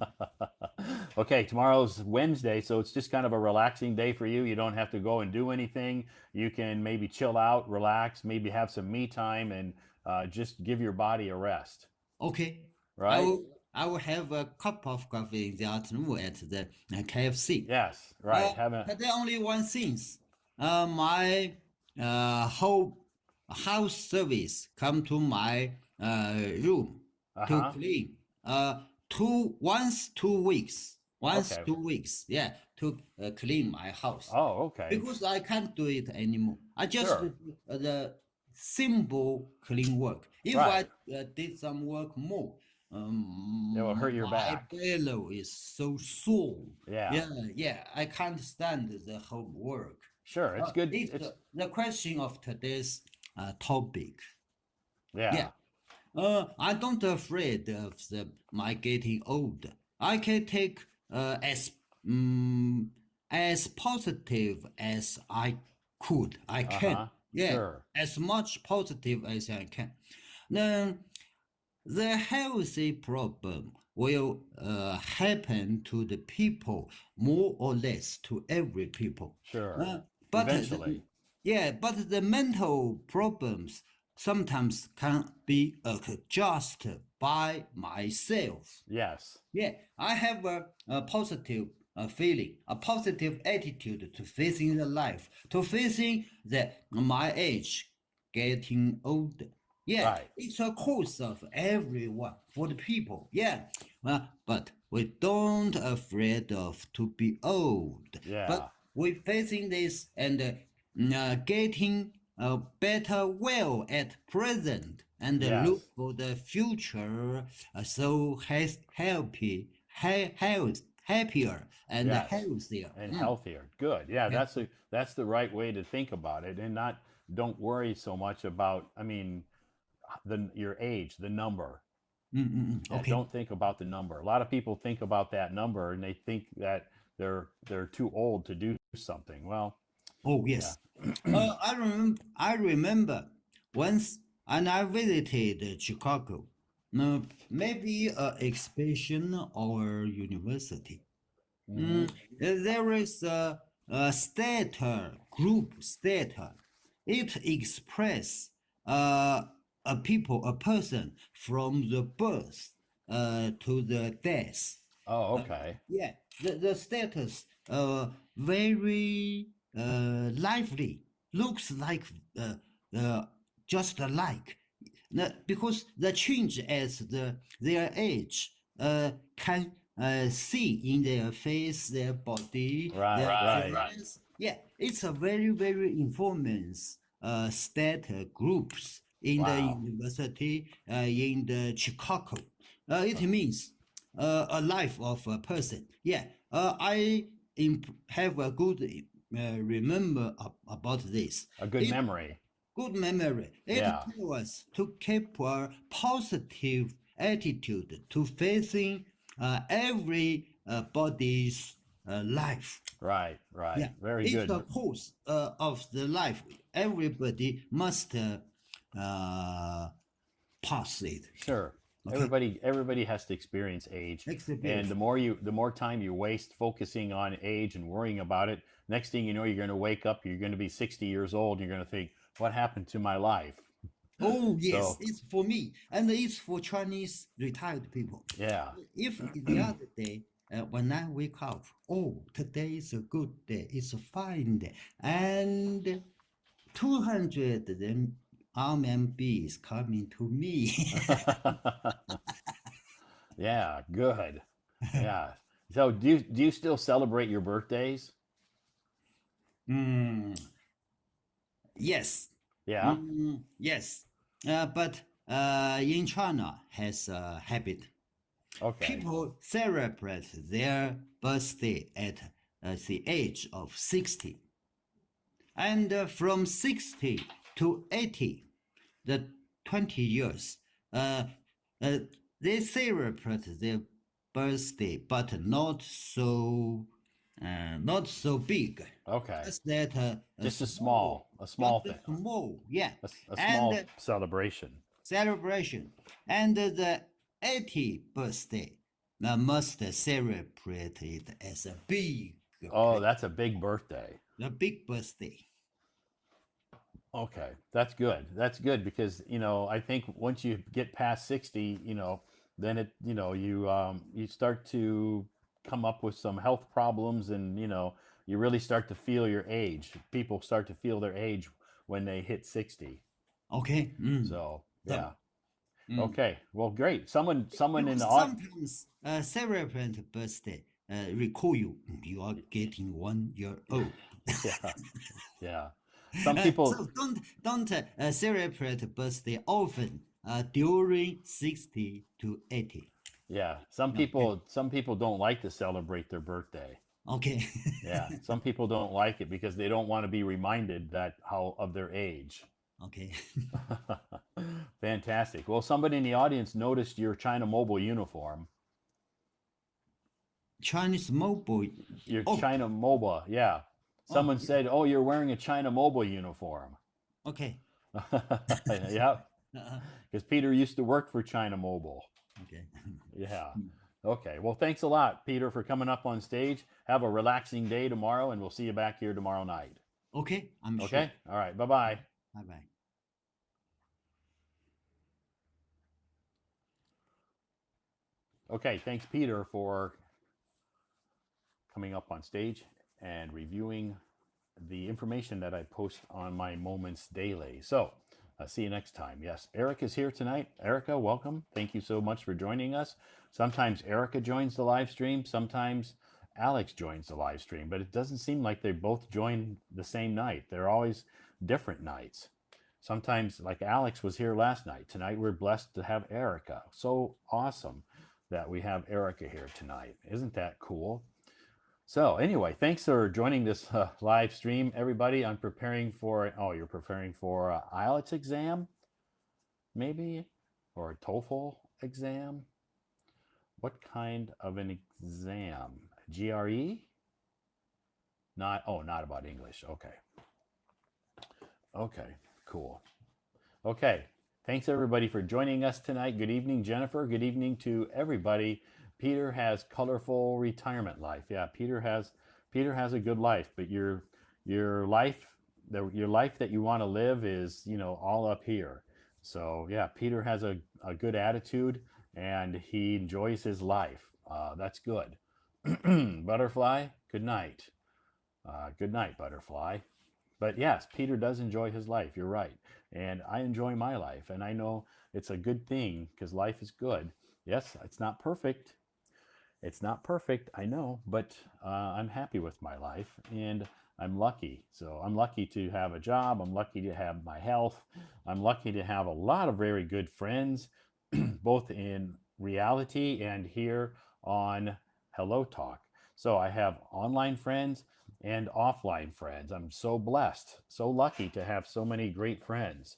Speaker 1: Okay, tomorrow's Wednesday, so it's just kind of a relaxing day for you. You don't have to go and do anything. You can maybe chill out, relax, maybe have some me time, and just give your body a rest.
Speaker 2: Okay. I
Speaker 1: Right?
Speaker 2: will I will have a cup of coffee in the afternoon at the KFC.
Speaker 1: Yes. Right.
Speaker 2: But there only one thing. My whole house service come to my room
Speaker 1: Uh
Speaker 2: to
Speaker 1: huh.
Speaker 2: clean. Once 2 weeks. Once
Speaker 1: Okay.
Speaker 2: 2 weeks. Yeah, to clean my house
Speaker 1: Oh, okay.
Speaker 2: because I can't do it anymore. I just
Speaker 1: Sure.
Speaker 2: do the simple clean work. If I
Speaker 1: Right.
Speaker 2: did some work more,
Speaker 1: It will hurt your
Speaker 2: my
Speaker 1: back.
Speaker 2: belly is so sore.
Speaker 1: Yeah.
Speaker 2: Yeah, yeah, I can't stand the whole work.
Speaker 1: Sure. It's good.
Speaker 2: It's the question of today's topic. Yeah,
Speaker 1: Yeah.
Speaker 2: I don't afraid of my getting old. I can take as positive as I could. I
Speaker 1: Uh
Speaker 2: can.
Speaker 1: huh.
Speaker 2: Yeah,
Speaker 1: Sure.
Speaker 2: as much positive as I can. Then the healthy problem will happen to the people more or less to every people.
Speaker 1: Sure.
Speaker 2: But
Speaker 1: Eventually.
Speaker 2: yeah, but the mental problems sometimes can be adjusted by myself.
Speaker 1: Yes.
Speaker 2: Yeah, I have a positive feeling, a positive attitude to facing the life, to facing my age getting older. Yeah,
Speaker 1: Right.
Speaker 2: it's a cause of everyone for the people. Yeah, but we don't afraid of to be old.
Speaker 1: Yeah.
Speaker 2: But we facing this and getting better well at present and look
Speaker 1: Yes.
Speaker 2: for the future so happier and
Speaker 1: Yes.
Speaker 2: healthier.
Speaker 1: And healthier. Good. Yeah,
Speaker 2: Yeah.
Speaker 1: that's the right way to think about it, and not don't worry so much about. I mean, your age, the number. Yeah,
Speaker 2: Okay.
Speaker 1: don't think about the number. A lot of people think about that number, and they think that they're too old to do something. Well,
Speaker 2: Oh
Speaker 1: yeah.
Speaker 2: yes. I remember once, and I visited Chicago. Maybe a exhibition or university.
Speaker 1: Hmm.
Speaker 2: There is a stator group stator. It express uh, a person from the birth to the death.
Speaker 1: Oh, okay.
Speaker 2: Yeah, the status very lively, looks like just alike. Because the change as their age can see in their face, their body,
Speaker 1: Right.
Speaker 2: their
Speaker 1: Right.
Speaker 2: appearance. Yeah, it's a very informans state groups in the
Speaker 1: Wow.
Speaker 2: university in the Chicago. It means a life of a person. Yeah, I have a good remember about this.
Speaker 1: A good
Speaker 2: It
Speaker 1: memory.
Speaker 2: good memory. It
Speaker 1: Yeah.
Speaker 2: tells us to keep a positive attitude to facing everybody's life.
Speaker 1: Right. Right.
Speaker 2: Yeah,
Speaker 1: Very
Speaker 2: it's
Speaker 1: good.
Speaker 2: a course of the life. Everybody must pass it.
Speaker 1: Sure.
Speaker 2: Okay,
Speaker 1: Everybody has to experience age. And
Speaker 2: experience.
Speaker 1: the more time you waste focusing on age and worrying about it, next thing you know, you're going to wake up, you're going to be 60 years old, and you're going to think, what happened to my life?
Speaker 2: Oh yes,
Speaker 1: So,
Speaker 2: it's for me, and it's for Chinese retired people.
Speaker 1: yeah.
Speaker 2: If the other day when I wake up, oh, today is a good day, it's a fine day, and 200 RMB is coming to me.
Speaker 1: Yeah, good. Yeah. So do you still celebrate your birthdays?
Speaker 2: Mm, yes,
Speaker 1: Yeah.
Speaker 2: yes, but in China has a habit.
Speaker 1: Okay.
Speaker 2: People celebrate their birthday at the age of 60. And from 60 to 80, the 20 years, uh, uh, they celebrate their birthday, but not so big.
Speaker 1: Okay.
Speaker 2: Just that
Speaker 1: Just a
Speaker 2: just
Speaker 1: small
Speaker 2: a
Speaker 1: thing,
Speaker 2: small, yeah,
Speaker 1: a
Speaker 2: and
Speaker 1: small celebration.
Speaker 2: celebration. And the 80th birthday must celebrate it as a big,
Speaker 1: Oh, that's a big birthday.
Speaker 2: a big birthday.
Speaker 1: Okay, that's good. That's good because, I think once you get past 60, then you start to come up with some health problems and, you really start to feel your age. People start to feel their age when they hit 60.
Speaker 2: Okay.
Speaker 1: So,
Speaker 2: So,
Speaker 1: yeah.
Speaker 2: mm.
Speaker 1: Okay. Well, great. Someone in the
Speaker 2: Because sometimes celebrant birthday recall you are getting 1 year old.
Speaker 1: yeah. Yeah. Some people
Speaker 2: So don't celebrate birthday often during 60 to 80.
Speaker 1: Yeah,
Speaker 2: Okay.
Speaker 1: some people don't like to celebrate their birthday.
Speaker 2: Okay.
Speaker 1: Yeah, some people don't like it because they don't want to be reminded that how of their age.
Speaker 2: Okay.
Speaker 1: Fantastic. Well, somebody in the audience noticed your China Mobile uniform.
Speaker 2: Chinese mobile.
Speaker 1: Your
Speaker 2: Oh,
Speaker 1: China Mobile, yeah.
Speaker 2: oh,
Speaker 1: Someone said, "Oh, you're wearing a China Mobile uniform."
Speaker 2: okay.
Speaker 1: Yeah,
Speaker 2: Uh,
Speaker 1: because Peter used to work for China Mobile.
Speaker 2: okay.
Speaker 1: Yeah. Okay. Well, thanks a lot, Peter, for coming up on stage. Have a relaxing day tomorrow, and we'll see you back here tomorrow night.
Speaker 2: Okay, I'm sure.
Speaker 1: Okay? All right. Bye bye.
Speaker 2: Bye bye.
Speaker 1: Okay. Thanks, Peter, for coming up on stage and reviewing the information that I post on my Moments Daily. So, see you next time. Yes, Eric is here tonight. Erica, welcome. Thank you so much for joining us. Sometimes Erica joins the live stream, sometimes Alex joins the live stream, but it doesn't seem like they both join the same night. They're always different nights. Sometimes, like Alex was here last night. Tonight, we're blessed to have Erica. So awesome that we have Erica here tonight. Isn't that cool? So anyway, thanks for joining this live stream, everybody. I'm preparing for, oh, you're preparing for a IELTS exam, maybe, or a TOEFL exam. What kind of an exam? GRE? Not about English. Okay. Okay, cool. Okay. Thanks everybody for joining us tonight. Good evening, Jennifer. Good evening to everybody. Peter has colorful retirement life. Yeah, Peter has a good life, but your life your life that you want to live is, all up here. So yeah, Peter has a good attitude and he enjoys his life. That's good. Butterfly, good night. Good night, Butterfly. But yes, Peter does enjoy his life. You're right. And I enjoy my life. And I know it's a good thing because life is good. Yes, it's not perfect. It's not perfect, I know, but I'm happy with my life and I'm lucky. So I'm lucky to have a job. I'm lucky to have my health. I'm lucky to have a lot of very good friends, both in reality and here on Hello Talk. So I have online friends and offline friends. I'm so blessed, so lucky to have so many great friends.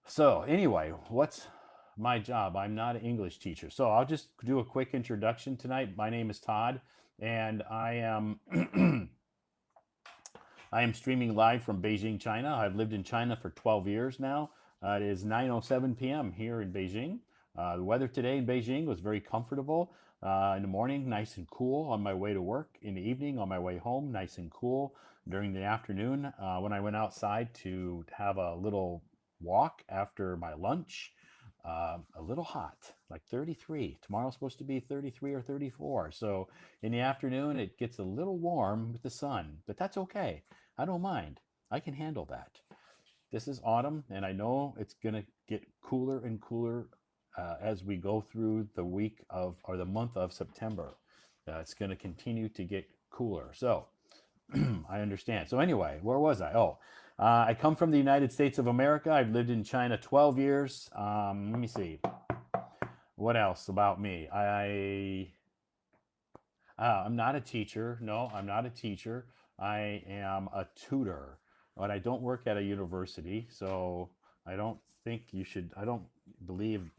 Speaker 1: So, anyway, what's my job? I'm not an English teacher. So, I'll just do a quick introduction tonight. My name is Todd, and I am I am streaming live from Beijing, China. I've lived in China for 12 years now. It is 9:07 p.m. here in Beijing. The weather today in Beijing was very comfortable. In the morning, nice and cool on my way to work. In the evening, on my way home, nice and cool. During the afternoon, when I went outside to have a little walk after my lunch, a little hot, like 33. Tomorrow's supposed to be 33 or 34. So in the afternoon, it gets a little warm with the sun, but that's okay. I don't mind. I can handle that. This is autumn, and I know it's going to get cooler and cooler as we go through the week of or the month of September. It's going to continue to get cooler. So I understand. So anyway, where was I? Oh, I come from the United States of America. I've lived in China 12 years. Let me see. What else about me? I'm not a teacher. No, I'm not a teacher. I am a tutor, but I don't work at a university, so I don't think you should. I don't believe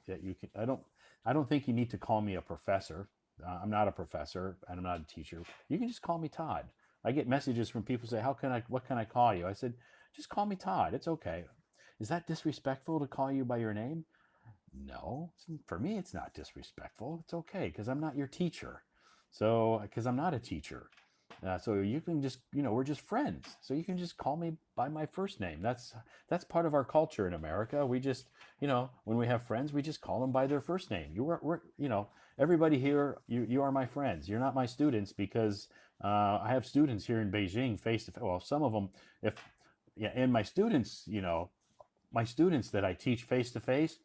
Speaker 1: that you can. I don't think you need to call me a professor. I'm not a professor, and I'm not a teacher. You can just call me Todd. I get messages from people say, "How can I? What can I call you?" I said, "Just call me Todd. It's okay." Is that disrespectful to call you by your name? No, for me, it's not disrespectful. It's okay because I'm not your teacher. So, because I'm not a teacher. So you can just, we're just friends. So you can just call me by my first name. That's part of our culture in America. We just, when we have friends, we just call them by their first name. Everybody here, you are my friends. You're not my students because I have students here in Beijing face to face. Well, some of them, and my students, my students that I teach face to face,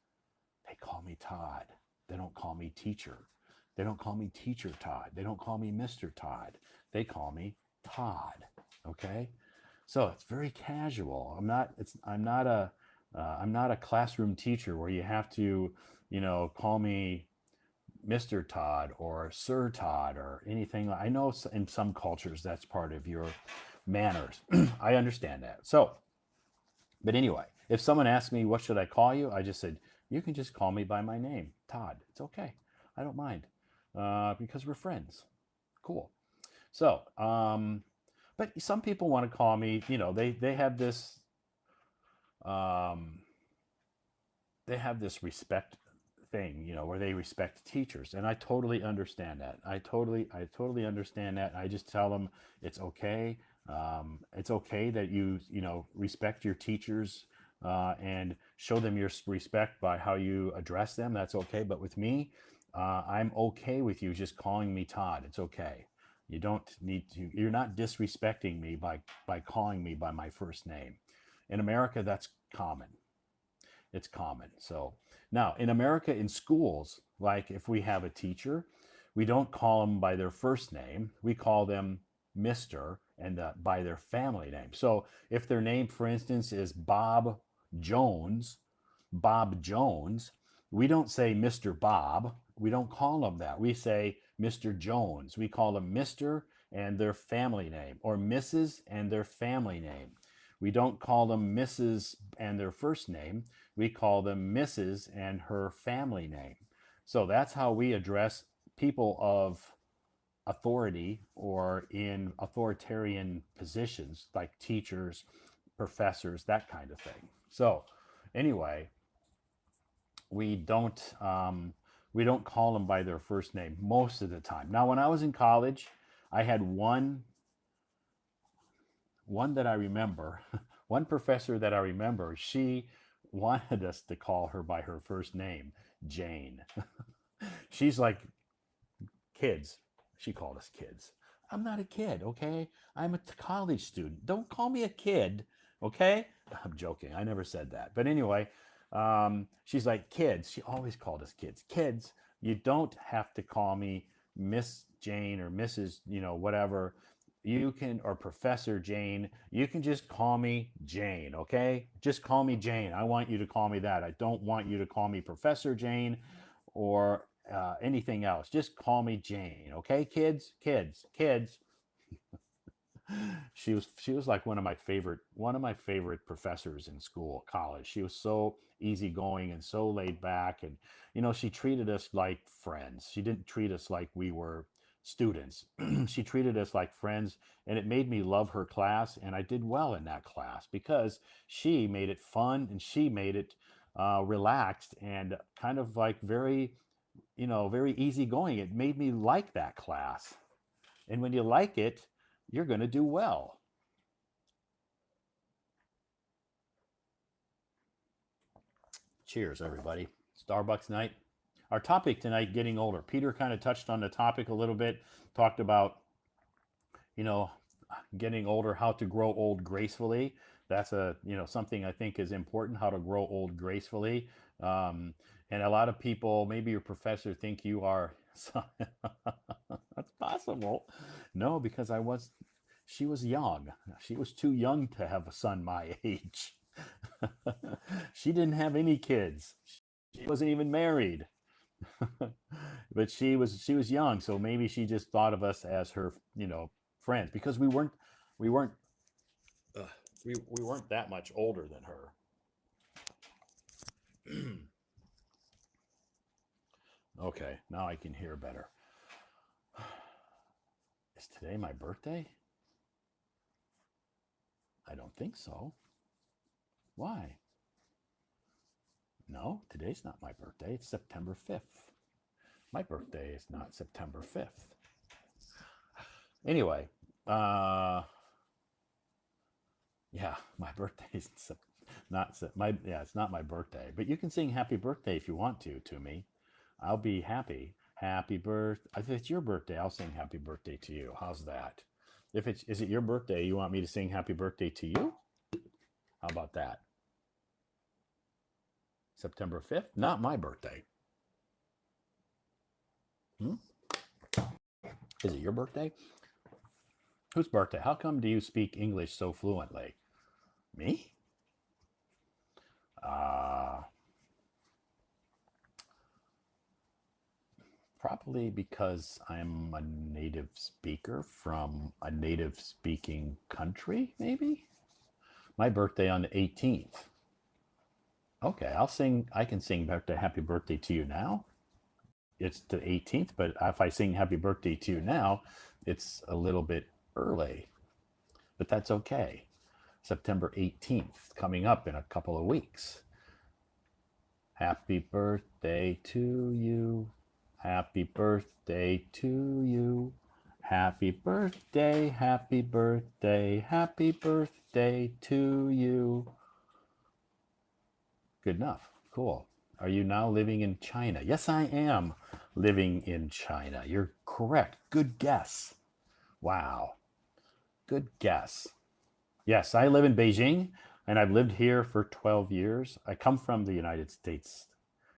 Speaker 1: they call me Todd. They don't call me teacher. They don't call me teacher Todd. They don't call me Mr. Todd. They call me Todd. Okay, so it's very casual. I'm not a classroom teacher where you have to, call me Mr. Todd or Sir Todd or anything. I know in some cultures that's part of your manners. I understand that. So, but anyway, if someone asks me, what should I call you? I just said, you can just call me by my name, Todd. It's okay. I don't mind because we're friends. Cool. So, but some people want to call me, um, they have this respect thing, where they respect teachers. And I totally understand that. I totally understand that. I just tell them it's okay. It's okay that you respect your teachers and show them your respect by how you address them. That's okay. But with me, I'm okay with you just calling me Todd. It's okay. You don't need to, you're not disrespecting me by calling me by my first name. In America, that's common. It's common. So now in America, in schools, like if we have a teacher, we don't call them by their first name. We call them Mr. and by their family name. So if their name, for instance, is Jones, Bob Jones, we don't say Mr. Bob. We don't call him that. We say Mr. Jones. We call him Mr. and their family name, or Mrs. and their family name. We don't call them Mrs. and their first name. We call them Mrs. and her family name. So that's how we address people of authority or in authoritarian positions like teachers, professors, that kind of thing. So anyway, we don't call them by their first name most of the time. Now, when I was in college, I had one that I remember, one professor that I remember, she wanted us to call her by her first name, Jane. She's like, kids. She called us kids. I'm not a kid, okay? I'm a college student. Don't call me a kid, okay? I'm joking. I never said that. But anyway, she's like, kids. She always called us kids. Kids, you don't have to call me Miss Jane or Mrs., whatever. You can, or Professor Jane, you can just call me Jane, okay? Just call me Jane. I want you to call me that. I don't want you to call me Professor Jane or anything else. Just call me Jane, okay, kids, kids, kids. She was like one of my favorite professors in school, college. She was so easygoing and so laid back, and she treated us like friends. She didn't treat us like we were students. She treated us like friends, and it made me love her class, and I did well in that class because she made it fun and she made it relaxed and kind of like very easygoing. It made me like that class. And when you like it, you're going to do well. Cheers, everybody. Starbucks night. Our topic tonight, getting older. Peter kind of touched on the topic a little bit, talked about, you know, getting older, how to grow old gracefully. That's something I think is important, how to grow old gracefully. Um, and a lot of people, maybe your professor, think you are. That's possible. No, because she was young. She was too young to have a son my age. She didn't have any kids. She wasn't even married. But she was young, so maybe she just thought of us as her, friends because we weren't uh, we weren't that much older than her. Okay, now I can hear better. Is today my birthday? I don't think so. Why? No, today's not my birthday. It's September 5th. My birthday is not September 5th. Anyway, yeah, my birthday is not my yeah, it's not my birthday. But you can sing happy birthday if you want to me. I'll be happy. Happy birth. If it's your birthday, I'll sing happy birthday to you. How's that? If it's is it your birthday, you want me to sing happy birthday to you? How about that? September 5th? Not my birthday. Hmm? Is it your birthday? Whose birthday? How come do you speak English so fluently? Me? Uh, Probably because I'm a native speaker from a native speaking country, maybe? My birthday on the 18th. Okay, I can sing birthday, happy birthday to you now. It's the 18th, but if I sing happy birthday to you now, it's a little bit early, but that's okay. September 18th, coming up in a couple of weeks. Happy birthday to you. Happy birthday to you. Happy birthday, happy birthday, happy birthday to you. Good enough. Cool. Are you now living in China? Yes, I am living in China. You're correct. Good guess. Wow. Good guess. Yes, I live in Beijing and I've lived here for 12 years. I come from the United States